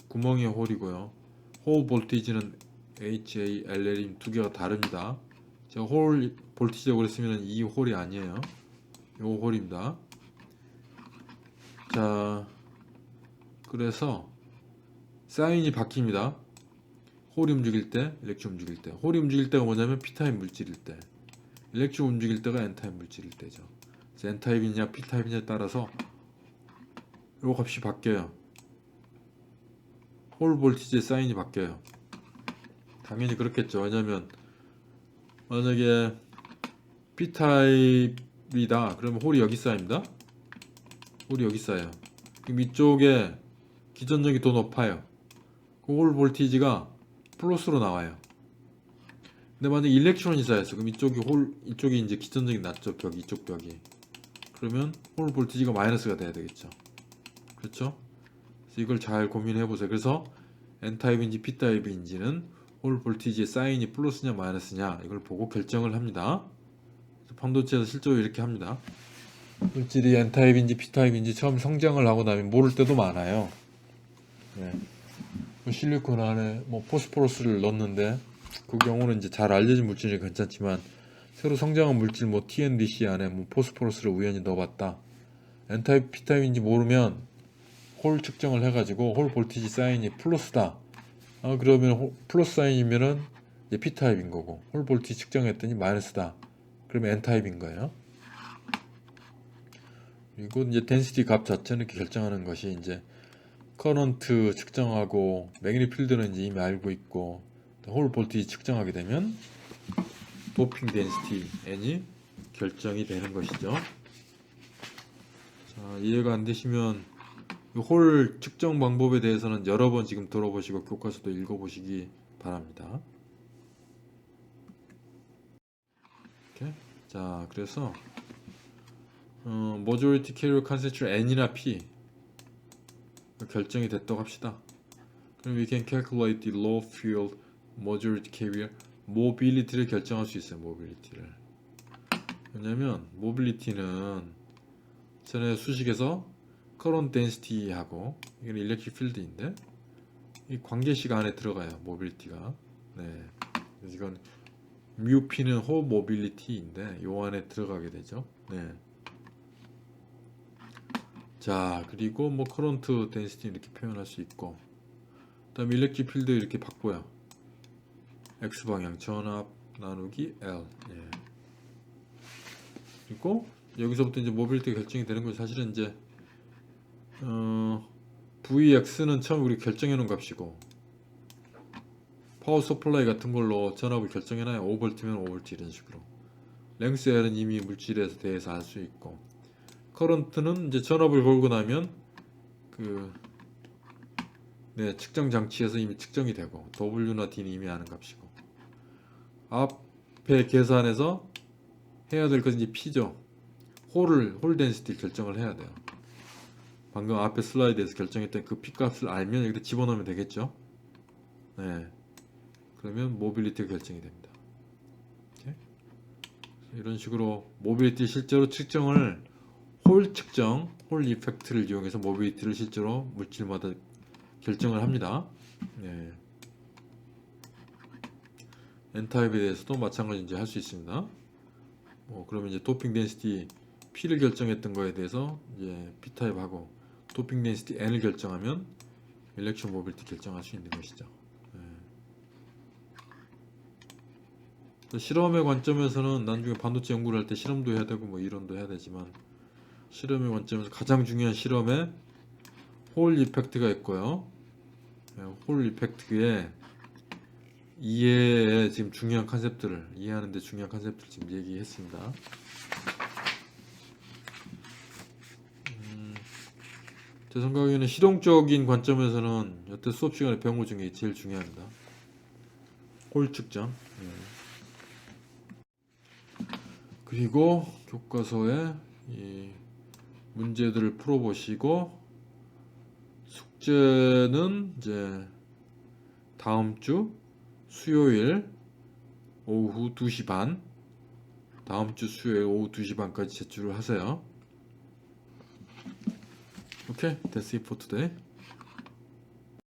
구멍의 홀이고요. 홀 볼티지는 HALL이 두 개가 다릅니다. 제가 홀 볼티지라고 그랬으면 이 홀이 아니에요. 이 홀입니다. 자, 그래서 사인이 바뀝니다. 홀이 움직일 때, 일렉트론 움직일 때. 홀이 움직일 때가 뭐냐면 P타입 물질일 때, 일렉트론 움직일 때가 N타입 물질일 때죠. 그래서 N타입이냐 P타입이냐에 따라서 이 값이 바뀌어요. 홀 볼티지의 사인이 바뀌어요. 당연히 그렇겠죠. 왜냐면 만약에 P타입이다 그러면 홀이 여기 쌓입니다. 홀이 여기 쌓여요. 그럼 이쪽에 기전력이 더 높아요. 그 홀 볼티지가 플러스로 나와요. 근데 만약에 일렉트론이 쌓였어. 그럼 이쪽이 이제 기전력이 낮죠. 이쪽 벽이. 그러면 홀 볼티지가 마이너스가 돼야 되겠죠. 그렇죠? 그래서 이걸 잘 고민해 보세요. 그래서 N타입인지 P타입인지는 홀 볼티지의 사인이 플러스냐 마이너스냐 이걸 보고 결정을 합니다. 반도체에서 실제로 이렇게 합니다. 물질이 N타입인지 P타입인지 처음 성장을 하고 나면 모를 때도 많아요. 실리콘 안에 포스포러스를 넣었는데 그 경우는 이제 잘 알려진 물질이 괜찮지만 새로 성장한 물질 TNDC 안에 포스포러스를 우연히 넣어봤다. N타입 P타입인지 모르면 홀 측정을 해가지고 홀 볼티지 사인이 플러스다. 그러면 플러스 사인이면은 이제 P타입인 거고 홀 볼티지 측정했더니 마이너스다. 그러면 N타입인 거예요. 그리고 이제 덴시티 값 자체는 이렇게 결정하는 것이 이제 커런트 측정하고 매그니필드는 이제 이미 알고 있고 홀 볼티지 측정하게 되면 도핑 덴시티 N이 결정이 되는 것이죠. 자, 이해가 안 되시면 홀 측정 방법에 대해서는 여러 번 지금 들어보시고 교과서도 읽어보시기 바랍니다. 이렇게. 자, 그래서 majority carrier concentration N이나 P 결정이 됐다고 합시다. 그럼 we can calculate the low fuel majority carrier mobility를 결정할 수 있어요. mobility를. 왜냐면 mobility는 전에 수식에서 current density하고 이건 electric field인데 이 관계식 안에 들어가요. mobility가. 네. 그래서 이건 μp는 whole mobility인데 요 안에 들어가게 되죠. 네. 자, 그리고 뭐 current density 이렇게 표현할 수 있고, 그다음에 electric field 이렇게 바꿔요. x 방향 전압 나누기 L. 예. 그리고 여기서부터 이제 모빌리티 결정이 되는 거죠. 사실은 이제 Vx는 처음 우리 결정해 놓은 값이고, 파워 서플라이 같은 걸로 전압을 결정해놔요. 5V면 5V 이런 식으로. 랭스 L은 이미 물질에 대해서 알 수 있고, 커런트는 이제 전압을 걸고 나면 측정 장치에서 이미 측정이 되고, W나 D는 이미 아는 값이고, 앞에 계산해서 해야 될 것은 이제 P죠. 홀 덴시티 결정을 해야 돼요. 방금 앞에 슬라이드에서 결정했던 그 P 값을 알면 여기다 집어넣으면 되겠죠. 네. 그러면 모빌리티가 결정이 됩니다. 이렇게. 이런 식으로 모빌리티 실제로 측정을 홀 이펙트를 이용해서 모빌리티를 실제로 물질마다 결정을 합니다. 네. N타입에 대해서도 마찬가지 이제 할 수 있습니다. 그러면 이제 도핑 덴시티 P를 결정했던 거에 대해서 이제 B타입하고 도핑 덴시티 N을 결정하면 일렉트론 모빌리티 결정할 수 있는 것이죠. 네. 실험의 관점에서는 나중에 반도체 연구를 할 때 실험도 해야 되고 뭐 이론도 해야 되지만, 실험의 관점에서 가장 중요한 실험에 홀 이펙트가 있고요. 홀 이펙트의 이해에 지금 중요한 컨셉들을 이해하는데 중요한 컨셉들을 지금 얘기했습니다. 제 생각에는 실용적인 관점에서는 여태 수업 시간에 배운 것 중에 제일 중요합니다. 홀 측정. 그리고 교과서에 이 문제들을 풀어보시고, 숙제는 이제 다음 주 수요일 오후 2시 반, 다음 주 수요일 오후 2시 반까지 제출을 하세요. Okay, that's it for today.